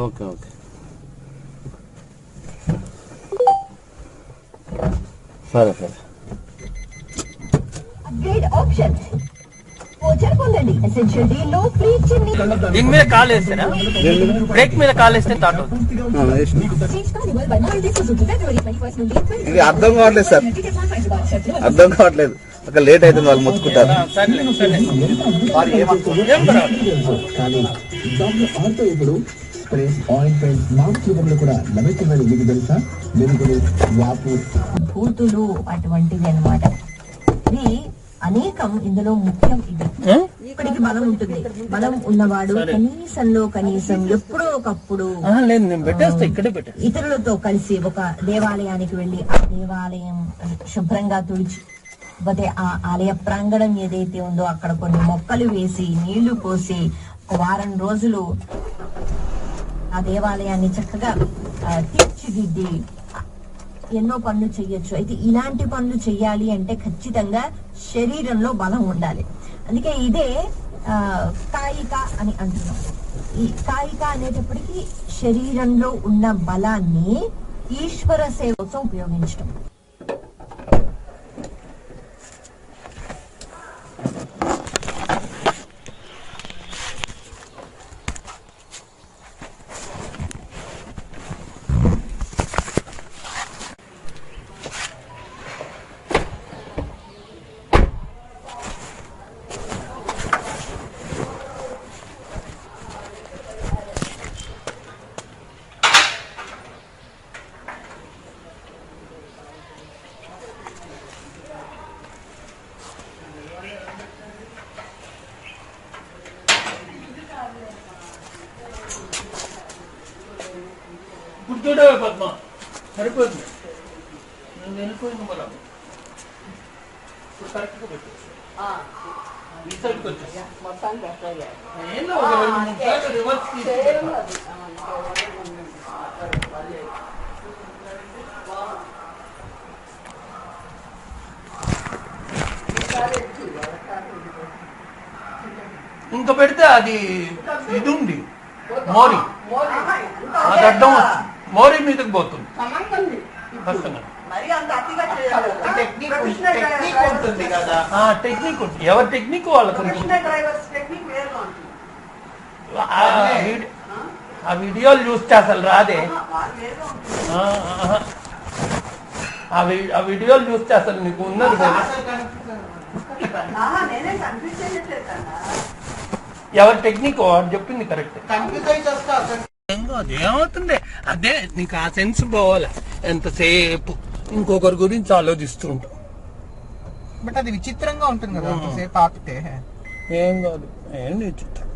Okay okay సరే సరే. అప్గ్రేడ్ ఆప్షన్ ఓచర్ పొందండి. ఎసెన్షియల్ డీల్లో ఫ్రీ చిమ్నీ. దీని మీద కాల్ వేస్తేనా, బ్రేక్ మీద కాల్ వేస్తే స్టార్ట్ అవుతుంది. ఇది అర్థం కావట్లేదు సార్, అర్థం కావట్లేదు. అక్కడ లేట్ అవుతుంది, వాళ్ళు మొత్తుకుంటారు. కానీ డాక్టర్ ఆర్థో ఇప్పుడు స్ప్రేస్, ఆయింట్మెంట్, మాస్క్ రూపంలో కూడా లభిస్తున్నది. మీకు తెలుసా? మెరుగులు, వాపు, భూతులు అటువంటివి అన్నమాట. ఇది అనేకం. ఇందులో ముఖ్యం ఇది. ఇప్పటికి బలం ఉంటుంది. బలం ఉన్నవాడు కనీసంలో కనీసం ఎప్పుడో ఒకప్పుడు లేదు, నేను పెట్టేస్తా, ఇక్కడే పెట్టే. ఇతరులతో కలిసి ఒక దేవాలయానికి వెళ్లి ఆ దేవాలయం శుభ్రంగా తుడిచి, పోతే ఆ ఆలయ ప్రాంగణం ఏదైతే ఉందో అక్కడ కొన్ని మొక్కలు వేసి నీళ్లు పోసి ఒక వారం రోజులు ఆ దేవాలయాన్ని చక్కగా తీర్చిదిద్ది ఎన్నో పనులు చెయ్యొచ్చు. అయితే ఇలాంటి పనులు చెయ్యాలి అంటే ఖచ్చితంగా శరీరంలో బలం ఉండాలి. అందుకే ఇదే కాయిక అని అంటున్నాం. ఈ కాయిక అనేటప్పటికీ శరీరంలో ఉన్న బలాన్ని ఈశ్వర సేవ కోసం ఉపయోగించడం. ఇప్పుడు చూడవే పద్మ, సరిపోతుంది. నువ్వు వెళ్ళిపోయింది మళ్ళా. ఇప్పుడు కరెక్ట్గా పెట్టు. ఈ సైడ్కి వచ్చేసి ఏందో ఒక 2-3 సార్లు రివర్స్ ఇంకా పెడితే అది ఇది ఉంది మోరీ, అది అడ్డం వచ్చి మోరీ మీదకి పోతుంది. టెక్నిక్ ఉంటుంది, ఎవరి టెక్నిక్ వాళ్ళకు. ఆ వీడియోలు చూస్తే అసలు రాదే. ఆ వీడియోలు చూస్తే అసలు నీకు ఉన్నది ఎవరి టెక్నిక్ వాడు చెప్పింది కరెక్ట్. ఏమవుతుంది అదే, నీకు ఆ సెన్స్ పోవాలి. ఎంతసేపు ఇంకొకరి గురించి ఆలోచిస్తూ ఉంటాం. బట్ అది విచిత్రంగా ఉంటుంది కదా అంతసేపు ఆపితే. ఏం కాదు, ఏం విచిత్రం.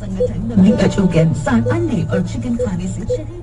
संगठन में बच्चों के अनुसार अंडे और चिकन खाने से शरीर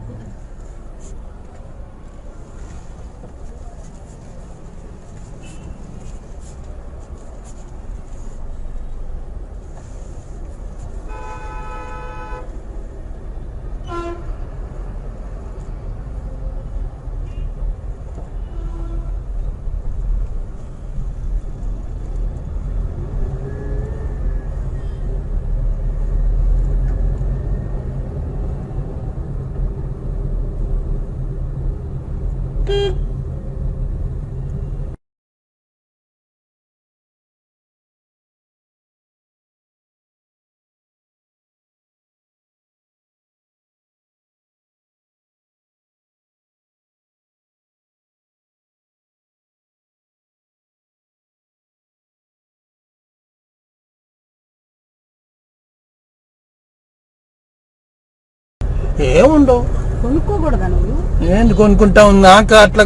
ఏముండవు. కొనుక్కోకూడదా నువ్వు? ఏంటి కొనుక్కుంటావు? నాకు అట్లా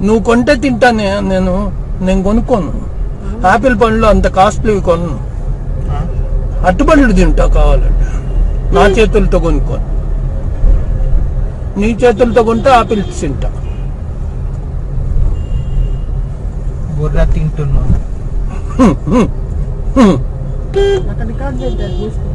నువ్వు కొంటే తింటానే. నేను కొనుక్కోను. ఆపిల్ పండ్లు అంత కాస్ట్లీ కొను. అట్టుపండ్లు తింటా కావాలంటే, నా చేతులతో కొనుక్కోను. నీ చేతులతో కొంటే ఆపిల్స్ తింటా. బుర్ర తింటున్నాను. అక్కడ రికార్డ్ చేద్దాం చూసుకో.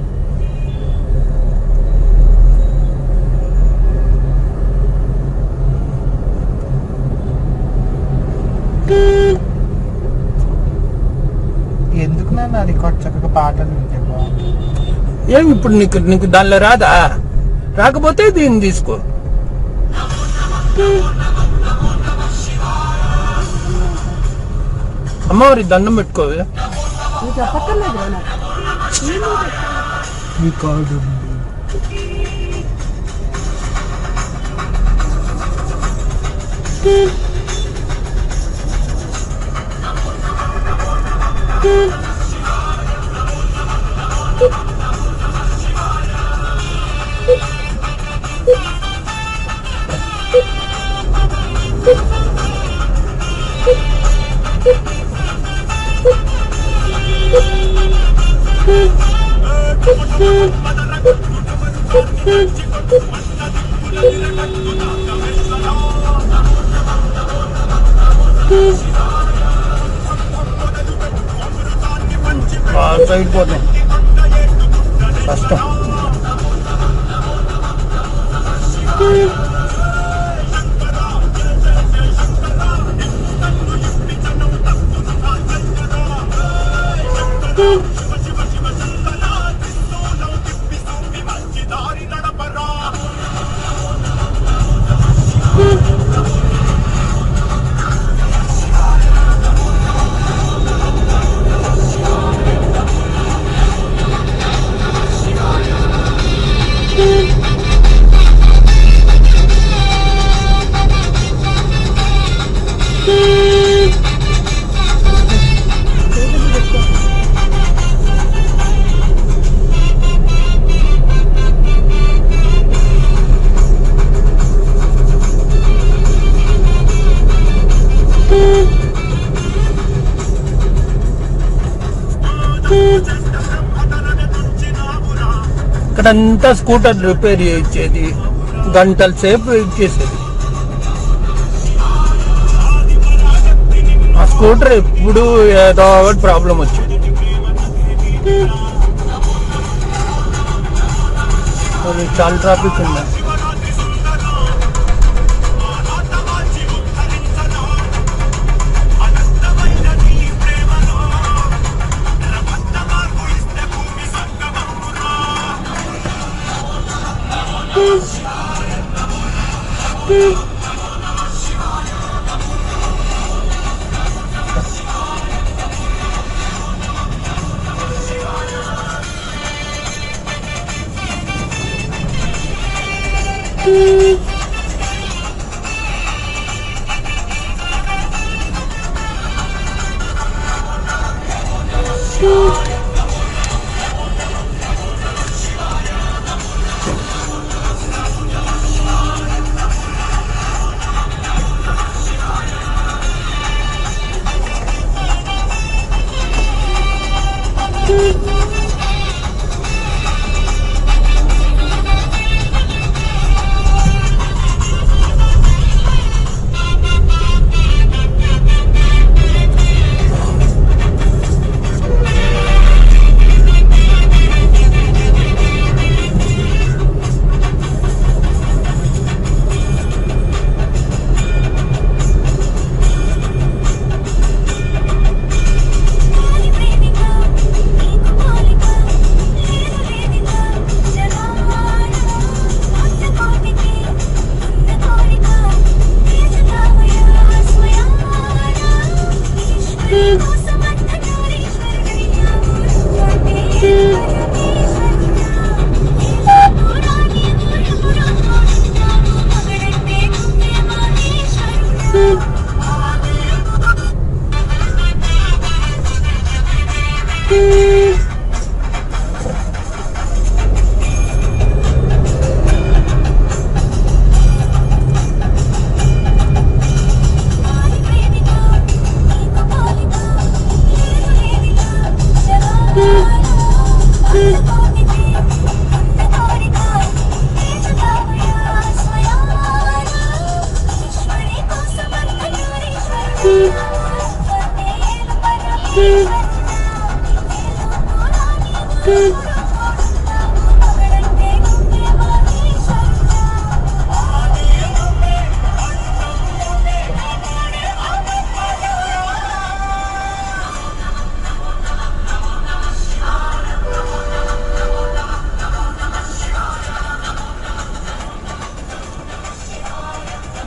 ఎందుకు నా రికార్డ్ చక్కగా పాటలు వింటే బాగుంటుంది. ఏం ఇప్పుడు నీకు దానిలో రాదా? రాకపోతే దీన్ని తీసుకో. అమ్మవారి దండం పెట్టుకోవే. నువ్వు చెప్పక్కర్లేదు నాకు. రికార్డు సైడ్ పోతాం కష్టం. ఇక్కడంతా స్కూటర్ రిపేర్ చేయించేది, గంటల సేపు వెయిట్ చేసేది. ఆ స్కూటర్ ఎప్పుడు ఏదో ఒకటి ప్రాబ్లం వచ్చేది. చాలా ట్రాఫిక్ ఉంది.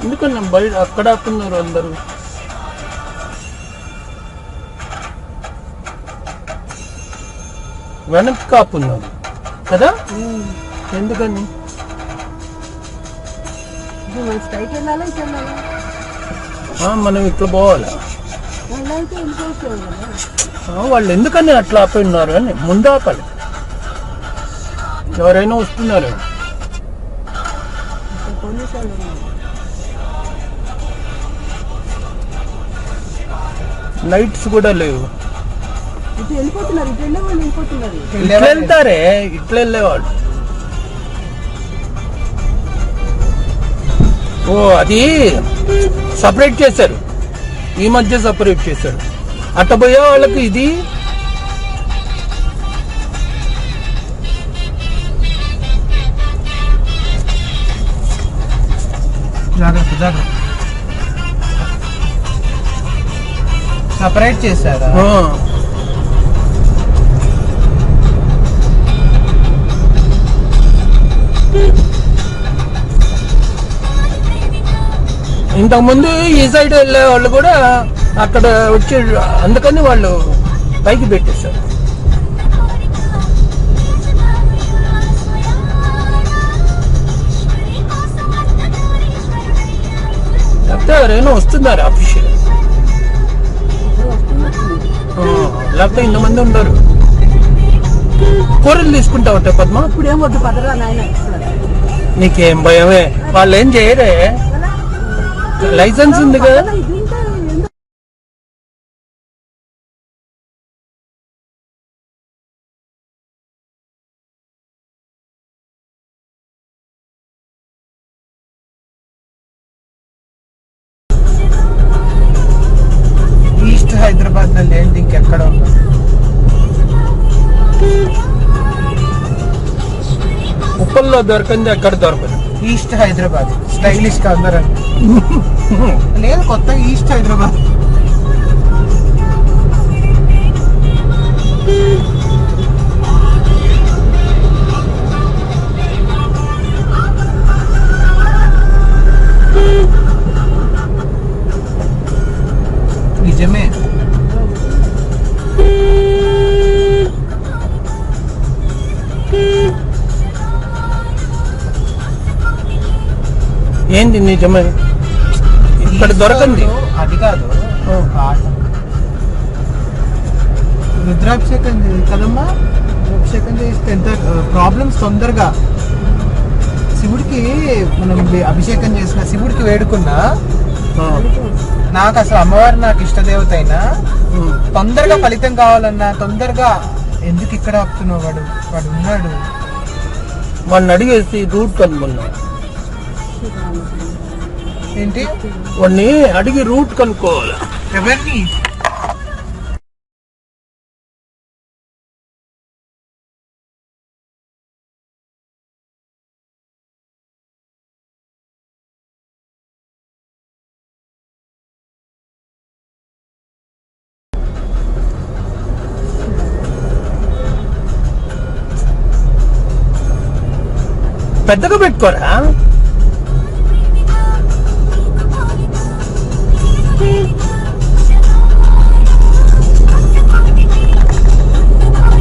ఎందుకన్నా బయట అక్కడ ఆపుతున్నారు అందరూ? వెనక్కి కాపున్నారు కదా, ఎందుకని? మనం ఇట్లా పోవాలా? వాళ్ళు ఎందుకని అట్లా ఆపి ఉన్నారు అని ముందు ఆపాలి. ఎవరైనా వస్తున్నారు, లైట్స్ కూడా లేవు. ఇట్లా వెళ్తారే, ఇట్లా వెళ్ళేవాళ్ళు. ఓ అది సపరేట్ చేశారు, ఈ మధ్య సపరేట్ చేశారు. అట్ట పోయే వాళ్ళకి ఇది సపరేట్ చేశారా? ఇంతకుముందు ఈ సైడ్ వెళ్ళే వాళ్ళు కూడా అక్కడ వచ్చి, అందుకని వాళ్ళు పైకి పెట్టేశారు. లేకపోతే ఎవరైనా వస్తున్నారు ఆఫీషియల్, లేకపోతే ఇంతమంది ఉండరు. కూరలు తీసుకుంటావట పద్మ? ఇప్పుడేం వద్దు పదరా నాయన. నీకేం భయమే, వాళ్ళు ఏం చేయరే, లైసెన్స్ ఉంది కదా. ఈస్ట్ హైదరాబాద్ లో లేదు, ఇంకెక్కడ ఉందో. ఉప్పల్లో దొరకంది ఎక్కడ దొరకదు. ఈస్ట్ హైదరాబాద్ స్టైలిష్ గా అందరూ లేదు, కొత్త ఈస్ట్ హైదరాబాద్. నిజమే. ఏంది నిజమే, ఇక్కడ దొరకంది. అది కాదు, రుద్రాభిషేకం కదమ్మా, రుద్రాభిషేకం చేస్తే ఎంత ప్రాబ్లమ్స్ తొందరగా. శివుడికి మనం అభిషేకం చేసిన, శివుడికి వేడుకున్నా, నాకు అసలు అమ్మవారు నాకు ఇష్టదేవత అయినా, తొందరగా ఫలితం కావాలన్నా తొందరగా. ఎందుకు ఇక్కడ ఆపుతున్నావు? వాడు ఉన్నాడు. వాడిని అడిగేసి రూట్ కనుక్కున్నా. ఏంటి? వాడిని అడిగి రూట్ కనుక్కోవాలి. ఎవరిని? పెద్దగా పెట్టుకోరా.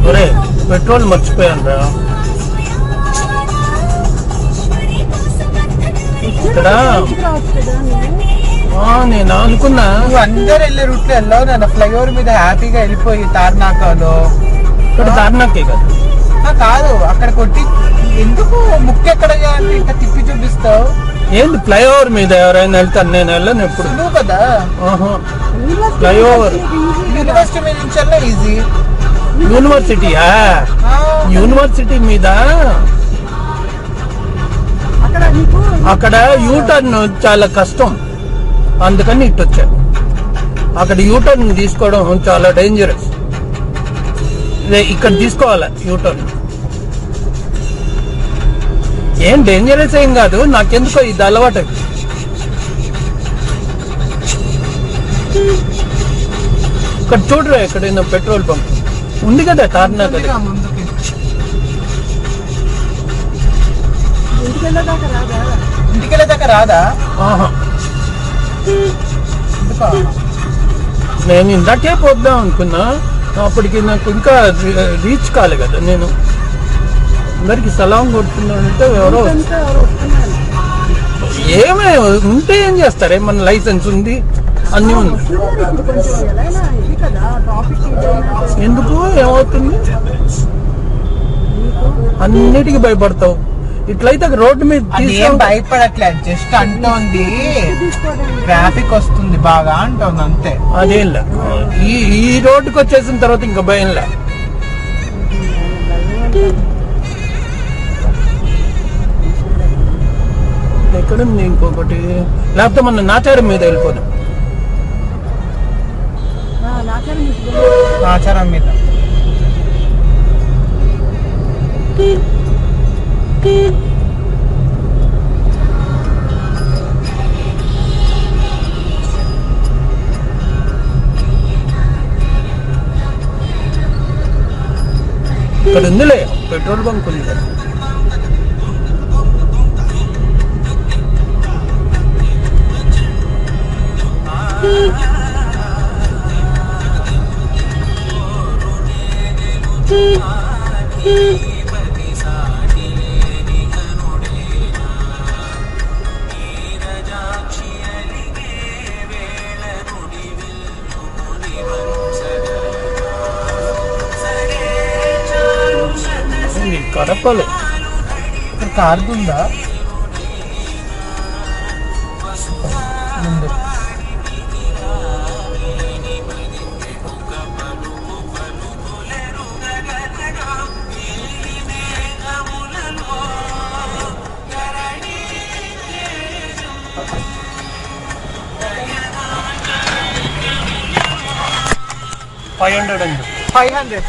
ఒరే పెట్రోల్ మర్చిపోయాను రా ఇక్కడ. నేను అనుకున్నా నువ్వు అందరు వెళ్ళే రూట్ లో వెళ్ళావు, నన్ను ఫ్లైఓవర్ మీద హ్యాపీగా వెళ్ళిపోయి తార్నాకలో. ఇక్కడ తార్నాకే కదా? కాదు, అక్కడ కొట్టి ఎందుకు ముక్కు ఎక్కడ అంటే ఇంకా తిప్పి చూపిస్తావు. ఏంది ఫ్లైఓవర్ మీద ఎవరైనా వెళ్తాను? నేను వెళ్ళను ఎప్పుడు. నువ్వు కదా ఫ్లైఓవర్ యూనివర్సిటీ మీద నుంచి ఈజీ. యూనివర్సిటీయా? యూనివర్సిటీ మీద అక్కడ యూటర్న్ చాలా కష్టం, అందుకని ఇటు వచ్చాను. అక్కడ యూటర్న్ తీసుకోవడం చాలా డేంజరస్. ఇక్కడ తీసుకోవాలా యూటర్న్. ఏం డేంజరస్ ఏం కాదు, నాకెందుకో ఇది అలవాటు. ఇక్కడ చూడరా ఎక్కడైనా పెట్రోల్ బంక్ ఉంది కదా తార్నాక. ఇంటికి వెళ్ళేదాకా రాదా? నేను ఇందాకే పోద్దాం అనుకున్నా, అప్పటికి నాకు ఇంకా రీచ్ కాలే కదా. నేను అందరికి సలాం కొడుతున్నానంటే ఎవరో ఏమే ఉంటే ఏం చేస్తారే, మన లైసెన్స్ ఉంది అన్నీ ఉంది. ఎందుకు ఏమవుతుంది, అన్నిటికీ భయపడతావు. ఇట్లయితే రోడ్డు మీద భయపడట్లేదు, జస్ట్ అంటోంది ట్రాఫిక్ వస్తుంది బాగా అంటోంది అంతే. అదేంలే, ఈ రోడ్డుకి వచ్చేసిన తర్వాత ఇంకా భయంలే. ఎక్కడుంది ఇంకొకటి, లేకపోతే మన నాచారం మీద వెళ్ళిపోదాం. ఆచారం మీద ఇక్కడ ఉందిలే పెట్రోల్ బంక్ ఉంది కదా. కడపలు ఇక్కడ కార్ ఉందా? ముందు $500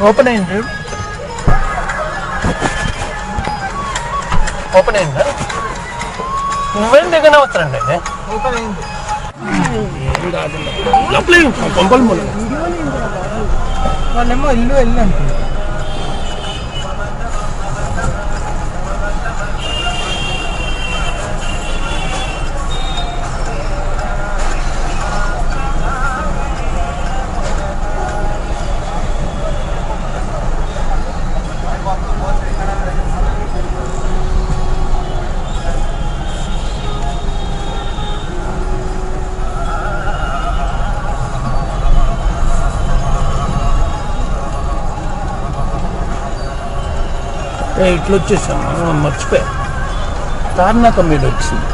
ఓపెన్ అయింది. ఓపెన్ అయిందా? నువ్వేం దిగన అవుతారండి. ఓపెన్ అయింది. లోపలే పంపలు మూల వాళ్ళేమో ఇల్లు వెళ్ళి అంటుంది. ఇట్లా వచ్చేసాము, మర్చిపోయా. తార్నాక మీద వచ్చింది.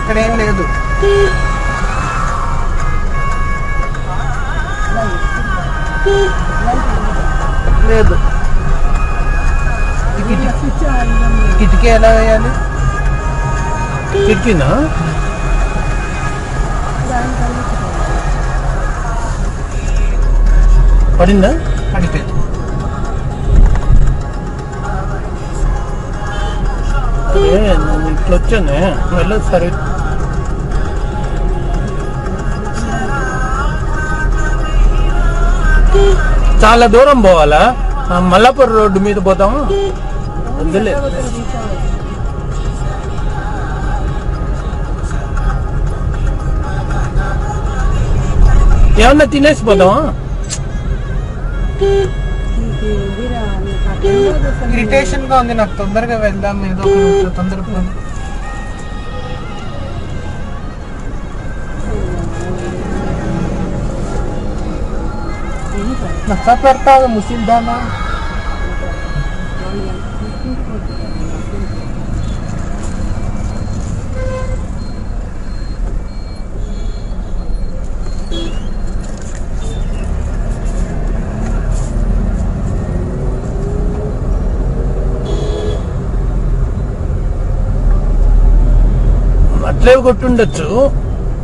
ఇక్కడ ఏం లేదు. లేదు. కిటికీ ఎలా వేయాలి? కిటికీనా? పడిందా? పడిపోయింది. నేను ఇట్లా వచ్చానే, వెళ్ళదు సరే. చాలా దూరం పోవాలా? మల్లాపూర్ రోడ్డు మీద పోతాము. వద్దులే, ఏమన్నా తినేసి పోదామా? ఇరిటేషన్ గా ఉంది నాకు. తొందరగా వెళ్దాం, ఏదో ఒక తొందరగా. నచ్చా పెడతా ముసిల్దానా అట్లే కొట్టుండొచ్చు.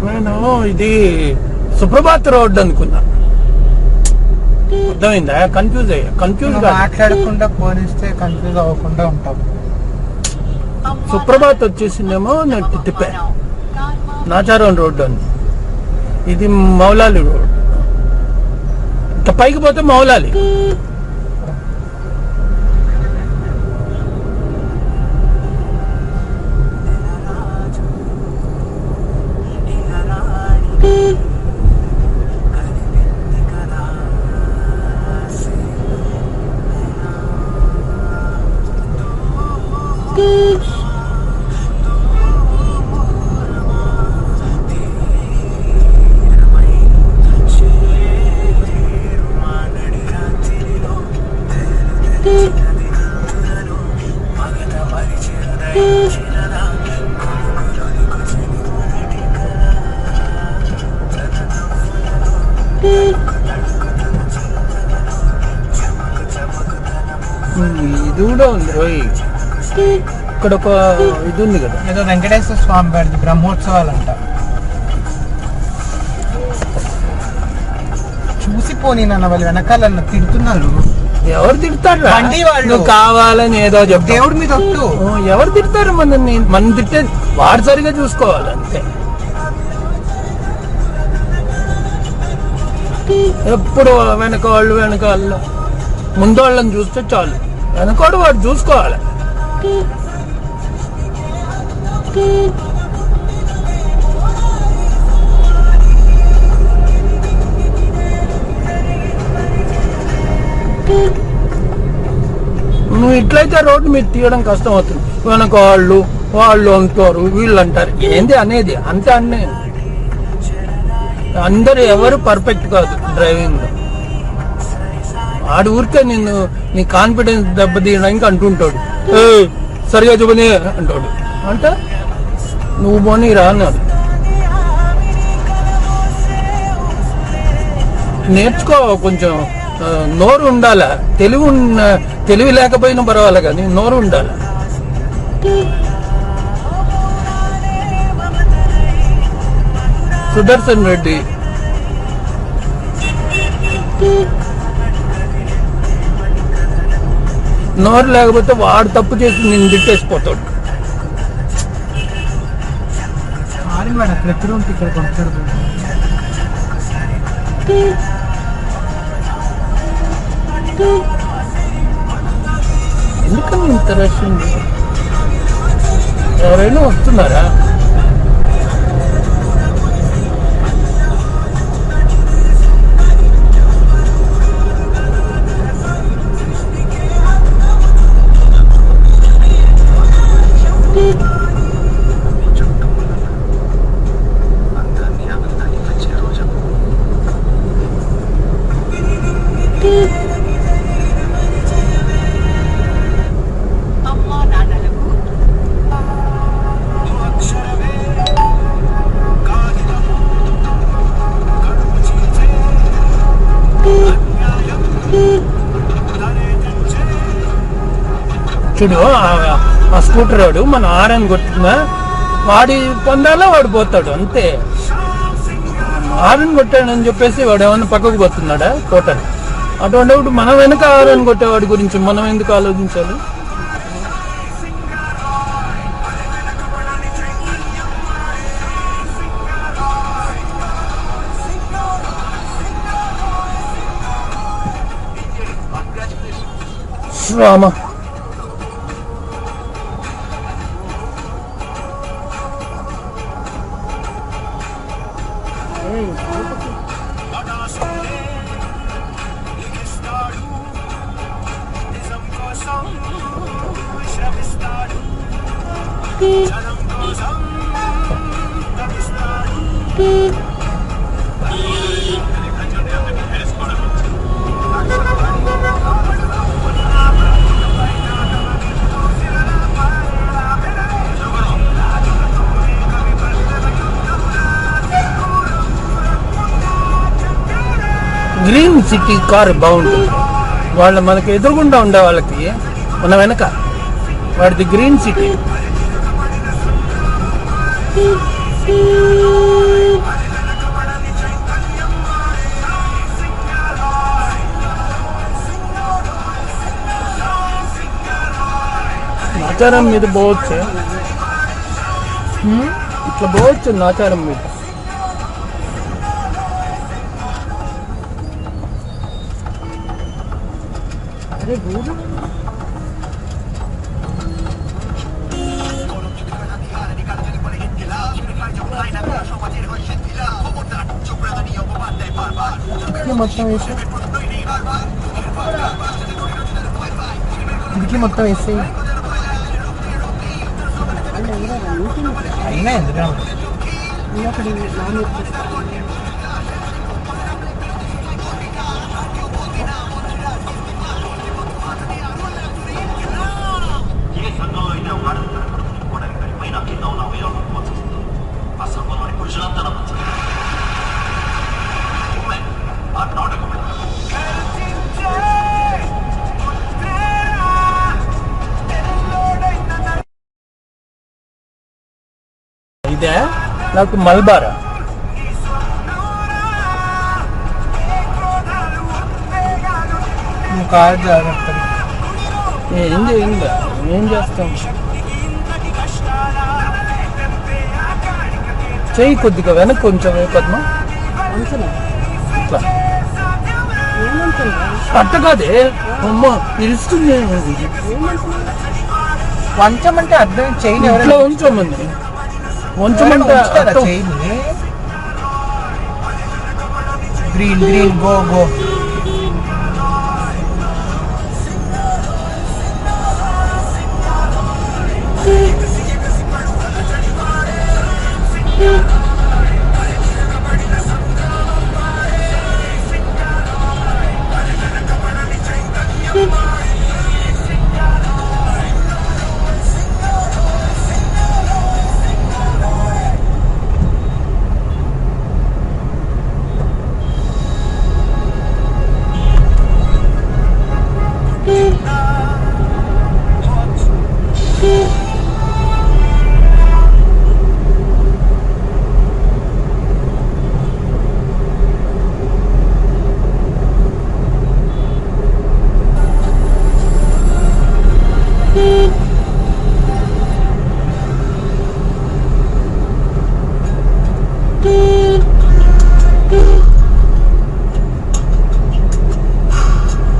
నేను ఇది సుప్రభాత్ రోడ్ అనుకున్నా. అర్థమైందా? కన్ఫ్యూజ్ మాట్లాడకుండా పోనిస్తే కన్ఫ్యూజ్ అవ్వకుండా ఉంటాం. సుప్రభాత్ వచ్చేసిందేమో నేను తిప్పా. నాచారం రోడ్ అని, ఇది మౌలాలి రోడ్. ఇట్లా పైకి పోతే మౌలాలి. ఇది కూడా ఉంది రోయ్. ఇక్కడ ఒక ఇది ఉంది కదా, ఏదో వెంకటేశ్వర స్వామి వారిది బ్రహ్మోత్సవాలు అంట. చూసిపోని నన్ను వాళ్ళు వెనకాల తిడుతున్నారు. ఎవరు తిడతారు? బండి వాళ్ళు. నువ్వు కావాలని ఏదో చెప్పు. దేవుడి మీద ఒట్టు. ఎవరు తిడతారు? మనం తిట్టే వాడు సరిగా చూసుకోవాలి అంతే. ఎప్పుడు వెనకాళ్ళు ముందు వాళ్ళని చూస్తే చాలు, వెనకాడు వాడు చూసుకోవాలి. నువ్వు ఇట్లయితే రోడ్డు మీద తీయడం కష్టం అవుతుంది. వెనక వాళ్ళు అంటారు, వీళ్ళు అంటారు. ఏంది అనేది? అంతే అన్నీ. అందరు ఎవరు పర్ఫెక్ట్ కాదు డ్రైవింగ్ లో. ఆడు ఊరికే నీ కాన్ఫిడెన్స్ దెబ్బతీయడానికి అంటుంటాడు. సరిగా చూపని అంటాడు. అంటే నువ్వు పోనీ రా అన్నాడు. నేర్చుకో కొంచెం. నోరు ఉండాలా. తెలివి లేకపోయినా పర్వాలే కానీ నోరు ఉండాలి. సుదర్శన్ రెడ్డి నోరు లేకపోతే వాడు తప్పు చేసి నేను తిట్టేసిపోతాడు. ఎందుకని ఇంత రష్ ఉంది? ఎవరైనా వస్తున్నారా? చూడు ఆ స్కూటర్ వాడు మన ఆరని కొట్టినా వాడి పొందాలో వాడు పోతాడు అంతే. ఆరని కొట్టాడని చెప్పేసి వాడు ఏమన్నా పక్కకు పోతున్నాడా? పోతాడు. అటువంటిప్పుడు మనం వెనక ఆరని కొట్టేవాడి గురించి మనం ఎందుకు ఆలోచించాలి? రామా గ్రీన్ సిటీ కార్ బాగుంటుంది. వాళ్ళ మనకి ఎదురుగుండా ఉండే వాళ్ళకి మన వెనక వాడిది గ్రీన్ సిటీ. నాచారం మీద పోవచ్చు, ఇట్లా పోవచ్చు నాచారం మీద. మొత్తం వేసి ఇదికి మొత్తం వేసి అయినా ఎందుకు ఇదే నాకు మల్బారా కార్ జాగ్రత్త. ఏం చేస్తాం? చెయ్యి కొద్దిగా వెనక్కి కొంచెం పద్మ. ఇట్లా అట్ట కాదే అమ్మ ఇరుస్తుంది. వంచమంటే అర్థం చైన్ ఇట్లా ఉంచమంది, ఉంచమంటే chain green green go go.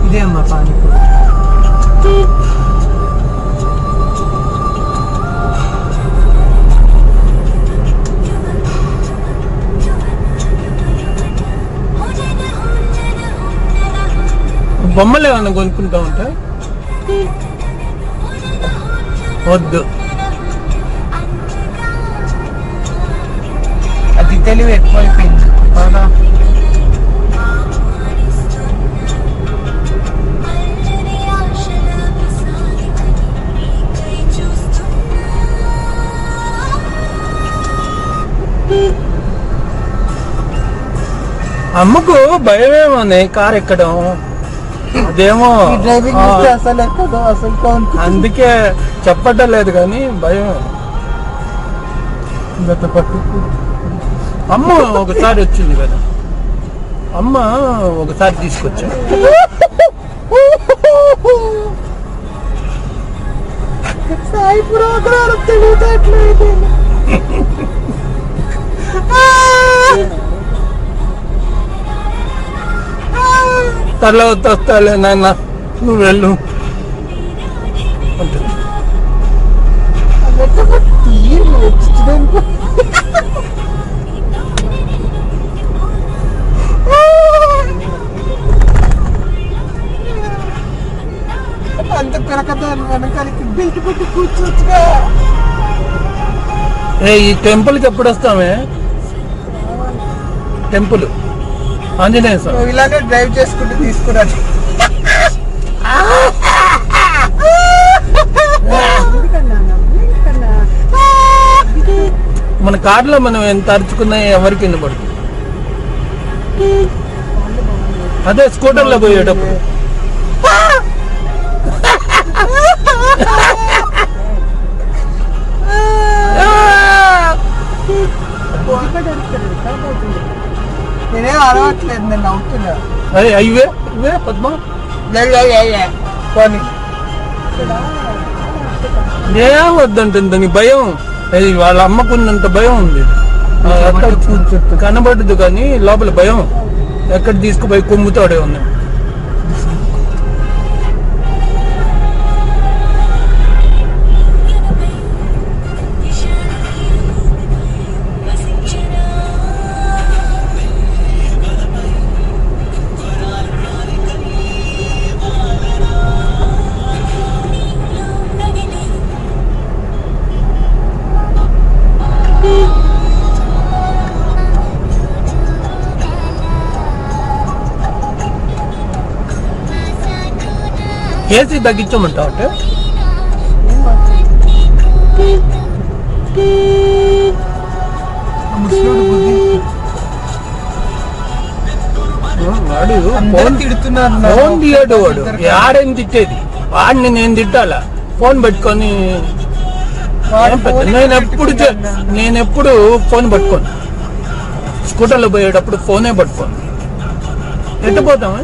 ఇదే అమ్మా పానీపూరి. బొమ్మలు ఏమన్నా కొనుక్కుంటా ఉంటా? వద్దు, అది తెలివి ఎక్కువైపోయింది. అమ్మకు భయమేమోనే కార్ ఎక్కడం. అదేమో డ్రైవింగ్ అసలు ఎక్కదు, అసలు అందుకే చెప్పటం లేదు కానీ భయం. అమ్మ ఒకసారి వచ్చింది కదా, అమ్మ ఒకసారి తీసుకొచ్చా. తర్వాత వస్తాలే నాన్న, నువ్వు వెళ్ళు ఉంటుంది. అంత కొరకదాన్ని వెనకాలకి బెల్ట్ పెట్టి కూర్చోచ్చుగా. ఈ టెంపుల్కి ఎప్పుడు వస్తామే? టెంపుల్ ఆంజనేయ స్వామి. ఇలానే డ్రైవ్ చేసుకుంటూ తీసుకురాదు. మన కార్లో మనం ఎంత అరుచుకున్నా ఎవరికి వినపడుతుంది. అదే స్కూటర్ లో పోయేటప్పుడు నేనేం అరవట్లేదు, నేను నవ్వుతున్నా. అదే ఇవే ఇవే పద్మ పోనీ ఏం వద్దంటుంది నీ భయం. అది వాళ్ళ అమ్మకున్నంత భయం ఉంది. ఎక్కడ కనబడదు కానీ లోపల భయం. ఎక్కడ తీసుకుపోయి కుమ్ముతాడే ఉంది. ఏసీ తగ్గించమంటావు అంటే వాడు ఫోన్ తీయడు. వాడు ఆడేం తిట్టేది వాడిని నేను తిట్టాలా? ఫోన్ పెట్టుకొని నేనెప్పుడు ఫోన్ పట్టుకోను. స్కూటర్లో పోయేటప్పుడు ఫోనే పట్టుకోను. ఎట్టు పోతామా?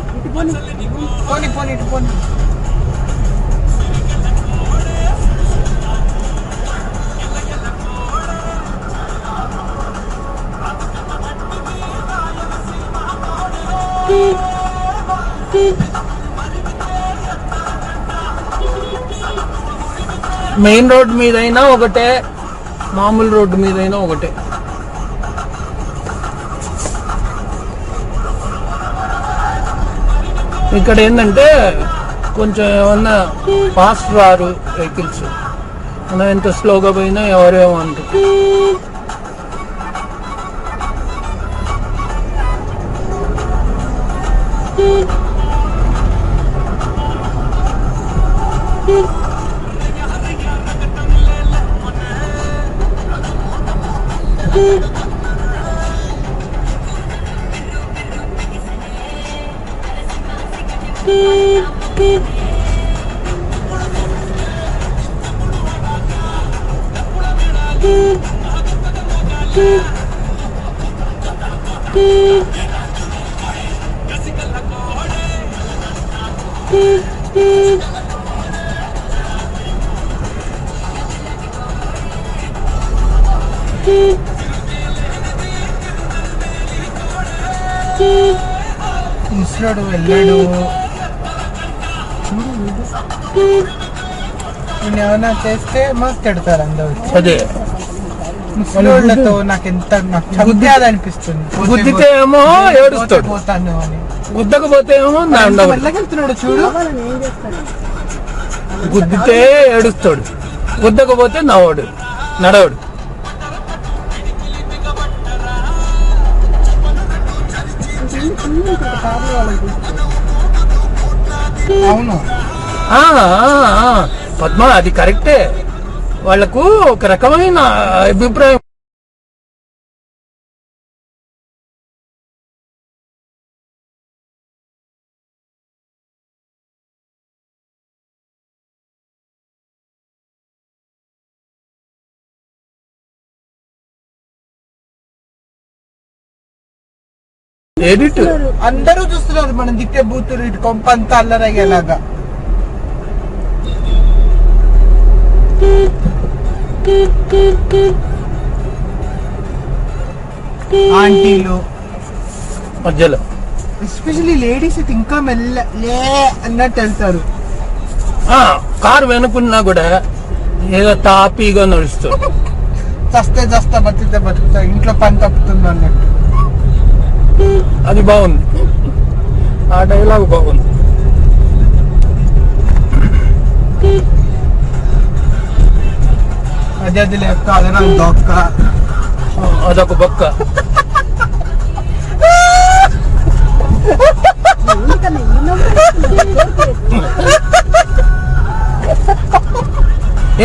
మెయిన్ రోడ్ మీదైనా ఒకటే, మామూలు రోడ్డు మీదైనా ఒకటే. ఇక్కడ ఏంటంటే కొంచెం ఏమన్నా ఫాస్ట్ రారు వెహికల్స్. మనం ఎంత స్లోగా పోయినా ఎవరేమో అంటారు. ముసలాడు వెళ్ళాడు. నేను ఏమైనా చేస్తే మాకు తిడతారు అందరూ. అదే ముసలోళ్ళతో నాకు చంపేది అనిపిస్తుంది. గుద్దితే ఏమో ఏడుస్తాడు, పోతాను అని. గుద్దకపోతే ఏమో వెళ్ళగెళ్తున్నాడు చూడు. గుద్దితే ఏడుస్తాడు, గుద్దకపోతే నవ్వడు, నడవడు. అవును పద్మ, అది కరెక్టే. వాళ్లకు ఒక రకమైన అభిప్రాయం. ఎడిట్ అందరూ చూస్తున్నారు మనం దిట్టే బూతులు, ఇటు కొంపంతా అల్లరయ్యేలాగా. ఆంటీలు మధ్యలో ఎస్పెషల్లీ లేడీస్ అయితే ఇంకా మెల్ల అన్నట్టు వెళ్తారు. కారు వెనుకున్నా కూడా ఏదో తాపీగా నడుస్తారు. చస్తే బతుకుతా ఇంట్లో పని తప్పుతుంది అన్నట్టు. అది బాగుంది, ఆ డైలాగ్ బాగుంది. అది లేక అదన దొక్క, అదొక బొక్క.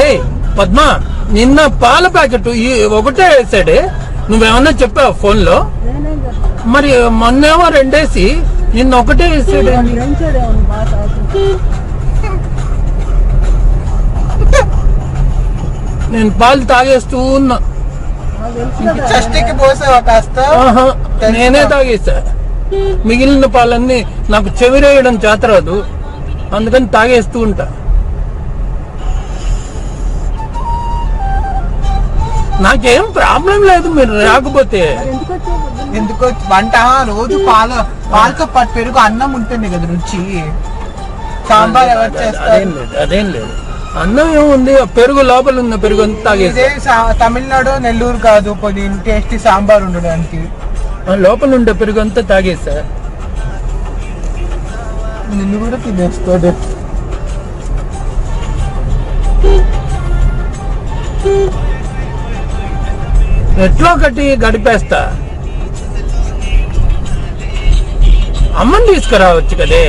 ఏ పద్మ, నిన్న పాల ప్యాకెట్ ఒకటే వేసాడే, నువ్వేమన్నా చెప్పావు ఫోన్ లో? మరి మొన్నేమో రెండేసి నిన్న ఒకటే ఇస్తాడు. నేను పాలు తాగేస్తూ ఉన్నా. షష్టికి పోసావా కాస్త? నేనే తాగేస్తా. మిగిలిన పాలన్నీ నాకు చెవిరేయడం చేతరాదు, అందుకని తాగేస్తూ ఉంటా. నాకేం ప్రాబ్లం లేదు మీరు రాకపోతే. ఎందుకో వంట రోజు పాలతో పాటు పెరుగు అన్నం ఉంటుంది కదా రుచి. సాంబార్ ఎవరు చేస్తారు? అదేం లేదు, అన్నం ఏముంది, పెరుగు లోపల ఉన్న పెరుగు అంతా తాగేది. తమిళనాడు నెల్లూరు కాదు కొన్ని టేస్టీ సాంబార్ ఉండడానికి లోపల ఉండే పెరుగు అంతా తాగేస్తా. నిన్ను కూడా తినేస్తాడు. ఎట్లా ఒకటి గడిపేస్తా. అమ్మని తీసుకురావచ్చు కదే.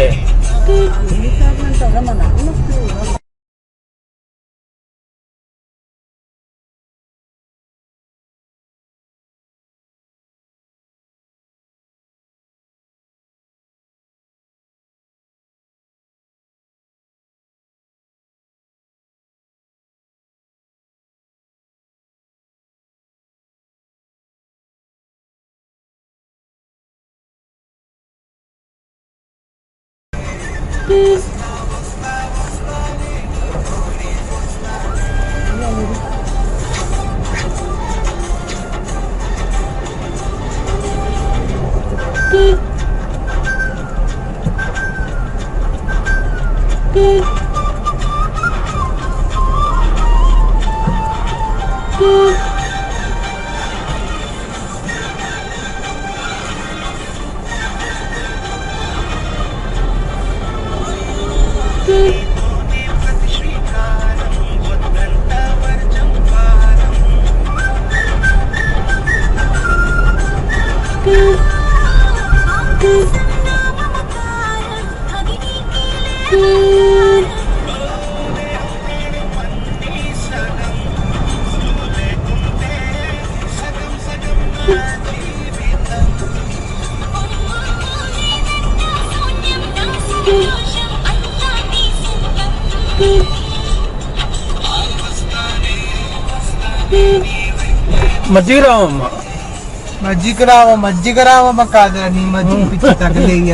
మజ్జిగ రావమ్మ కాదురా, నీ మజ్జిగ పిచ్చి తగలేయ్య.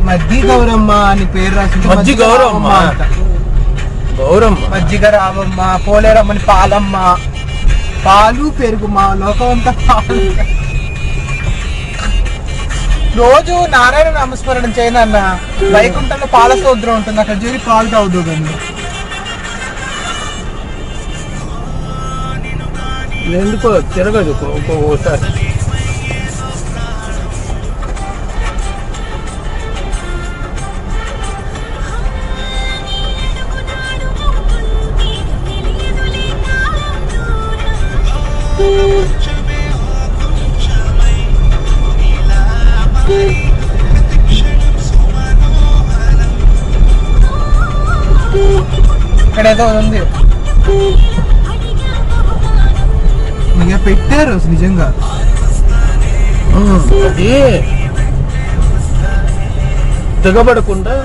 మజ్జి గౌరమ్మ అని పేరు రాసి మజ్జి గౌరమ్మ అంట. మజ్జిగ రావమ్మ, పోలేరమ్మని పాలమ్మ, పాలు పెరుగు మా లోకం అంతా పాలు. రోజు నారాయణ నామస్మరణం చేయనన్న వైకుంఠంలో పాల సముద్రం ఉంటుంది, అక్కడ చేరి పాలు తాగుదు. కానీ ఎందుకో తిరగదు ఒక్కోసారి. ఇక్కడ ఏదో ఉంది, ఇక పెట్టారు నిజంగా. అది దిగబడకుండా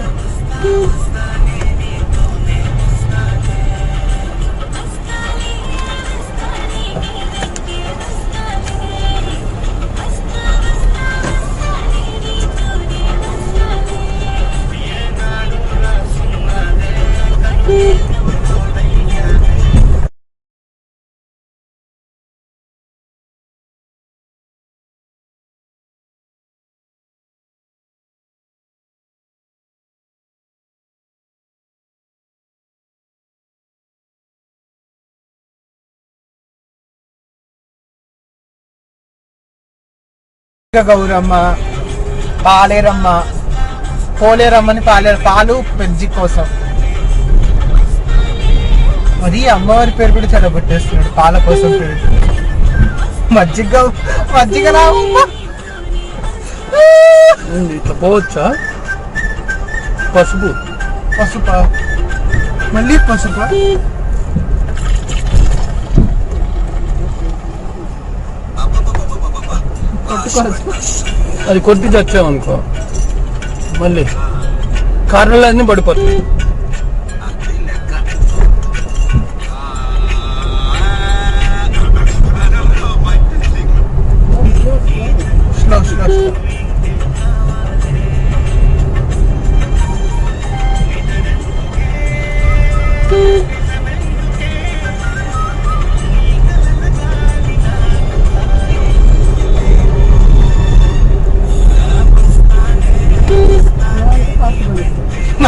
గౌరమ్మ, పాలేరమ్మ, పోలేరమ్మని పాలు పెంచి కోసం. మరి అమ్మవారి పేరు కూడా చాలా పెట్టేస్తున్నాడు పాల కోసం పేరు. మజ్జిగ రావమ్మ. ఇట్లా పోవచ్చా? పసుపా మళ్ళీ పసుపా? కొట్టుకోవచ్చు. అది కొట్టి తెచ్చామనుకో మళ్ళీ కార్లన్నీ పడిపోతాయి. Slow slow slow.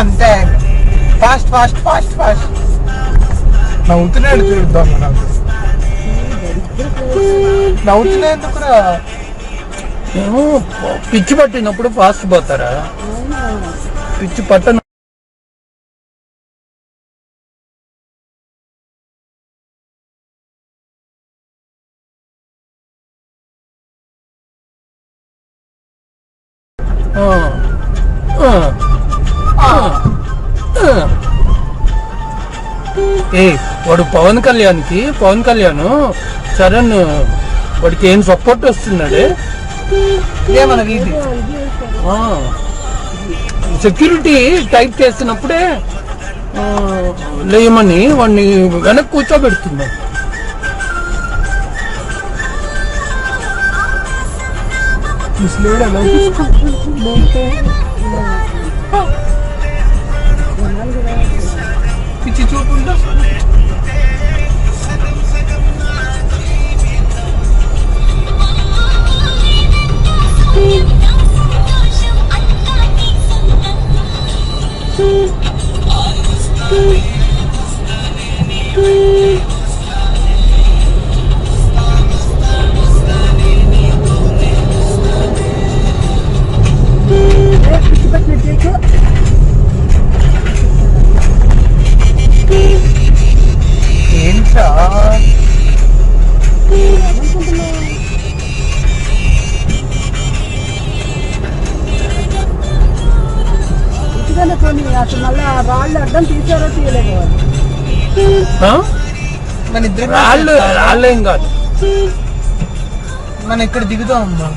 అంతే ఫాస్ట్ ఫాస్ట్ ఫాస్ట్ ఫాస్ట్ నవ్వుతున్నాడు చూద్దాం. నాకు నవ్వుతున్నా ఎందుకురా? ఏమో పిచ్చి పట్టినప్పుడు ఫాస్ట్ పోతారా? పిచ్చి పట్టను వాడు పవన్ కళ్యాణ్ చరణ్ వాడికి ఏం సపోర్ట్ వస్తున్నాడే. మన వీధి సెక్యూరిటీ టైప్ చేసినప్పుడే లేయమని వాడిని వెనక్కి కూర్చోబెడుతున్నాడు. పిచ్చి చూపుంటా ఏంటా అసలు మళ్ళీ రాళ్ళు అడ్డం తీసారో తీయలేదు. మన ఇద్దరు రాళ్ళేం కాదు. మనం ఇక్కడ దిగుతాం అమ్మా.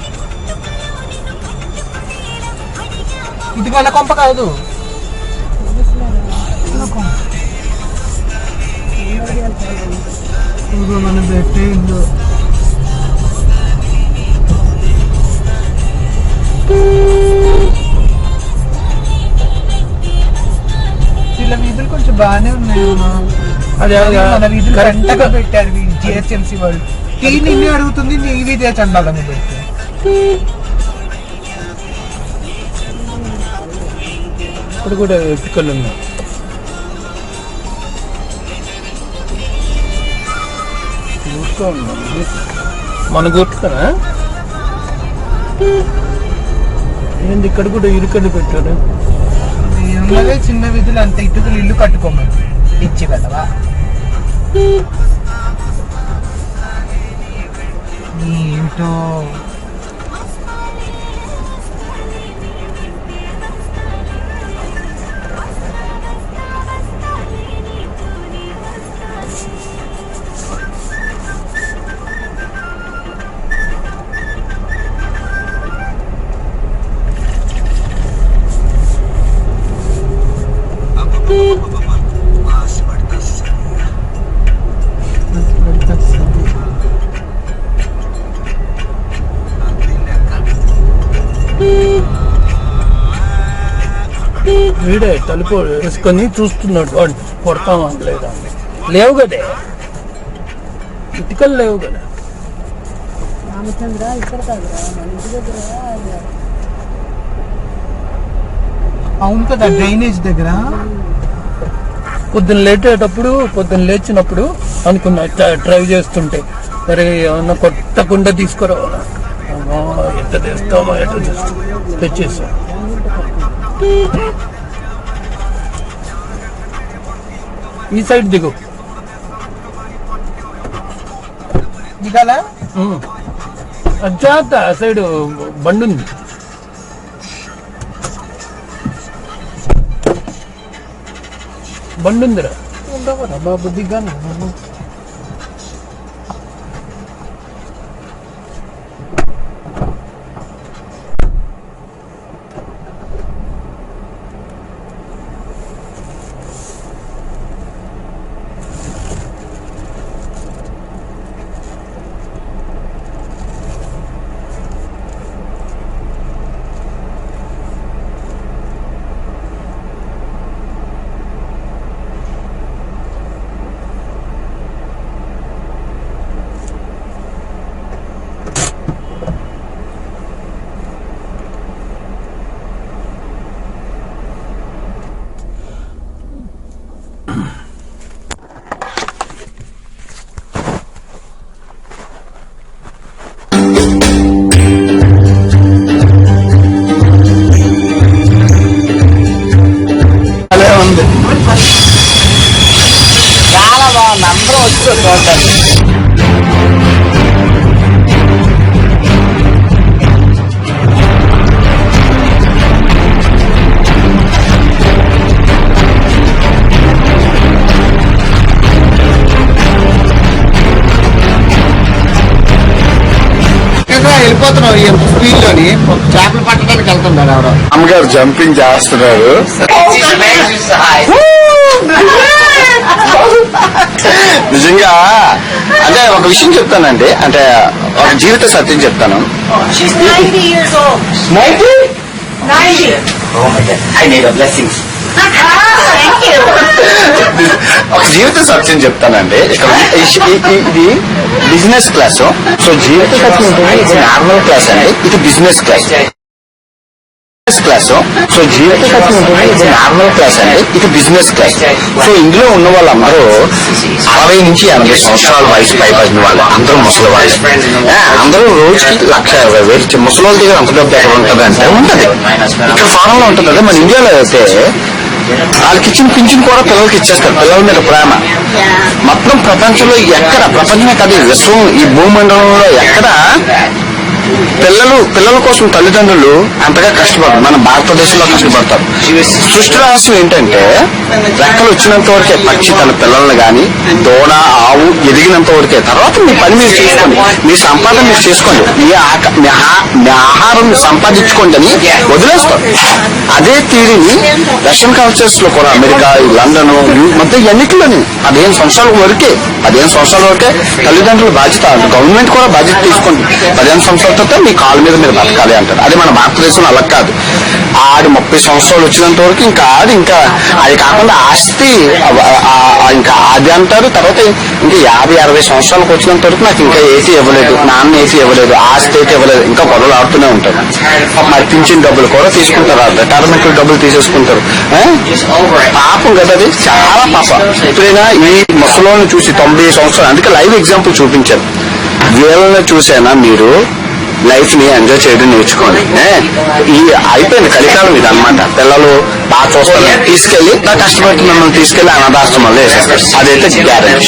ఇది మన కొంప కాదు. మనం పెట్టే ఇల్లు వీళ్ళ వీధులు కొంచెం బాగానే ఉన్నాయి. మన వీధులు గంటగా పెట్టారు జిహెచ్ఎంసీ వాళ్ళు. టీ నిన్ను అడుగుతుంది, నీ వీధే చండాలని పెడితే. ఇప్పుడు కూడా ఎత్తుకలు ఉన్నాయి. మన గుర్తుకనా ఏంది? ఇక్కడ కూడా ఇరుకలు పెట్టారు. ఉన్నదే చిన్న వీధులు, అంత ఇటుకలు ఇల్లు కట్టుకోమని ఇచ్చి కదవా. ఏంటో వీడే తలుపు వేసుకొని చూస్తున్నాడు వాడు కొడతామా లేదా. లేవు కదే, ఇటుకలు లేవు కదా. అవును కదా డ్రైనేజ్ దగ్గర. పొద్దున్న లేచినప్పుడు అనుకున్నా డ్రైవ్ చేస్తుంటే, సరే ఏమన్నా కొట్టకుండా తీసుకురావాలా, ఎంత తెస్తామో ఎట్లా తెస్తాం, తెచ్చేసా. ఈ సైడ్ దిగు. దిగాల అజ్జాత ఆ సైడ్ బండి ఉంది. బండి ఉందిరా. ఉండవరా బాబు, దిగాను. వెళ్ళిపోతున్నావు ఈ స్పీడ్ లోని చేపలు పట్టడానికి వెళ్తున్నాడు ఎవరో అమ్మగారు జంపింగ్ చేస్తున్నారు. నిజంగా అంటే ఒక విషయం చెప్తానండి, అంటే ఒక జీవిత సత్యం చెప్తాను. ఒక జీవిత సత్యం చెప్తానండి. ఇది బిజినెస్ క్లాస్. సో జీవిత సత్యం ఉంటుంది, ఇది నార్మల్ క్లాస్ అండి, ఇది బిజినెస్ క్లాస్. సో జీవిత సత్యం ఉంటుంది, ఇది నార్మల్ క్లాస్ అండి, ఇది బిజినెస్ క్లాస్. సో ఇందులో ఉన్న వాళ్ళందరూ 60 నుంచి 80 సంవత్సరాల వయసు పైబడిన వాళ్ళు, అందరూ ముసలి వాళ్ళు. అందరూ రోజుకి 1,20,000 ముసలి వాళ్ళ దగ్గర అంత డబ్బు ఎక్కడ ఉంటుంది అంటే ఉంటుంది. ఇక్కడ ఫారెన్ లో ఉంటుంది కదా, మన ఇండియాలో అయితే వాళ్ళకి ఇచ్చిన పింఛన్ కూడా పిల్లలకి ఇచ్చేస్తారు. పిల్లల మీద ప్రేమ మొత్తం ప్రపంచంలో ఎక్కడ, ప్రపంచమే కాదు ఈ విశ్వం, ఈ భూమండలంలో ఎక్కడ పిల్లల కోసం తల్లిదండ్రులు అంతగా కష్టపడరు. మన భారతదేశంలో కష్టపడతారు. సృష్టి రహస్యం ఏంటంటే రెక్కలు వచ్చినంత వరకే పక్షి తన పిల్లల్ని గాని, దూడ ఆవు ఎదిగినంత వరకే. తర్వాత మీ పని మీరు చేసుకోండి, మీ సంపాదన మీరు చేసుకోండి, మీ ఆహారం సంపాదించుకోండి అని వదిలేస్తారు. అదే తీరిని రష్యన్ కల్చర్స్ లో కూడా, అమెరికా, లండన్ మొత్తం ఎన్నికలని 15 సంవత్సరాల వరకే తల్లిదండ్రుల బాధ్యత, గవర్నమెంట్ కూడా బాధ్యత తీసుకోండి. 15 సంవత్సరాల తర్వాత మీ కాళ్ళ మీద మీరు బతకాలి అంటారు. అది మన భారతదేశంలో అలా కాదు. ఆడు 30 సంవత్సరాలు వచ్చినంత వరకు ఇంకా అది కాకుండా ఆస్తి ఇంకా అది అంటారు. తర్వాత ఇంకా 50-60 సంవత్సరాలకు వచ్చినంత వరకు నాకు ఇంకా ఏసీ ఇవ్వలేదు, నాన్న ఏసీ ఇవ్వలేదు, ఆస్తి అయితే ఇవ్వలేదు, ఇంకా గొడవలు ఆడుతూనే ఉంటారు. మరి పింఛన్ డబ్బులు కూడా తీసుకుంటారు, రిటైర్మెంట్ డబ్బులు తీసేసుకుంటారు. పాపం కదా, అది చాలా పాపం. ఎప్పుడైనా ఈ ముసలోని చూసి 90 సంవత్సరాలు, అందుకే లైవ్ ఎగ్జాంపుల్ చూపించారు. వీళ్ళని చూసైనా మీరు లైఫ్ ని ఎంజాయ్ చేయడం నేర్చుకోండి. ఈ అయిపోయింది కలికాలం ఇది అనమాట. పిల్లలు బాగా చూస్తారు, తీసుకెళ్లి కష్టపడి మిమ్మల్ని తీసుకెళ్లి అనాథాశ్రమంలో వేసేస్తారు. అదైతే గ్యారెంటీ.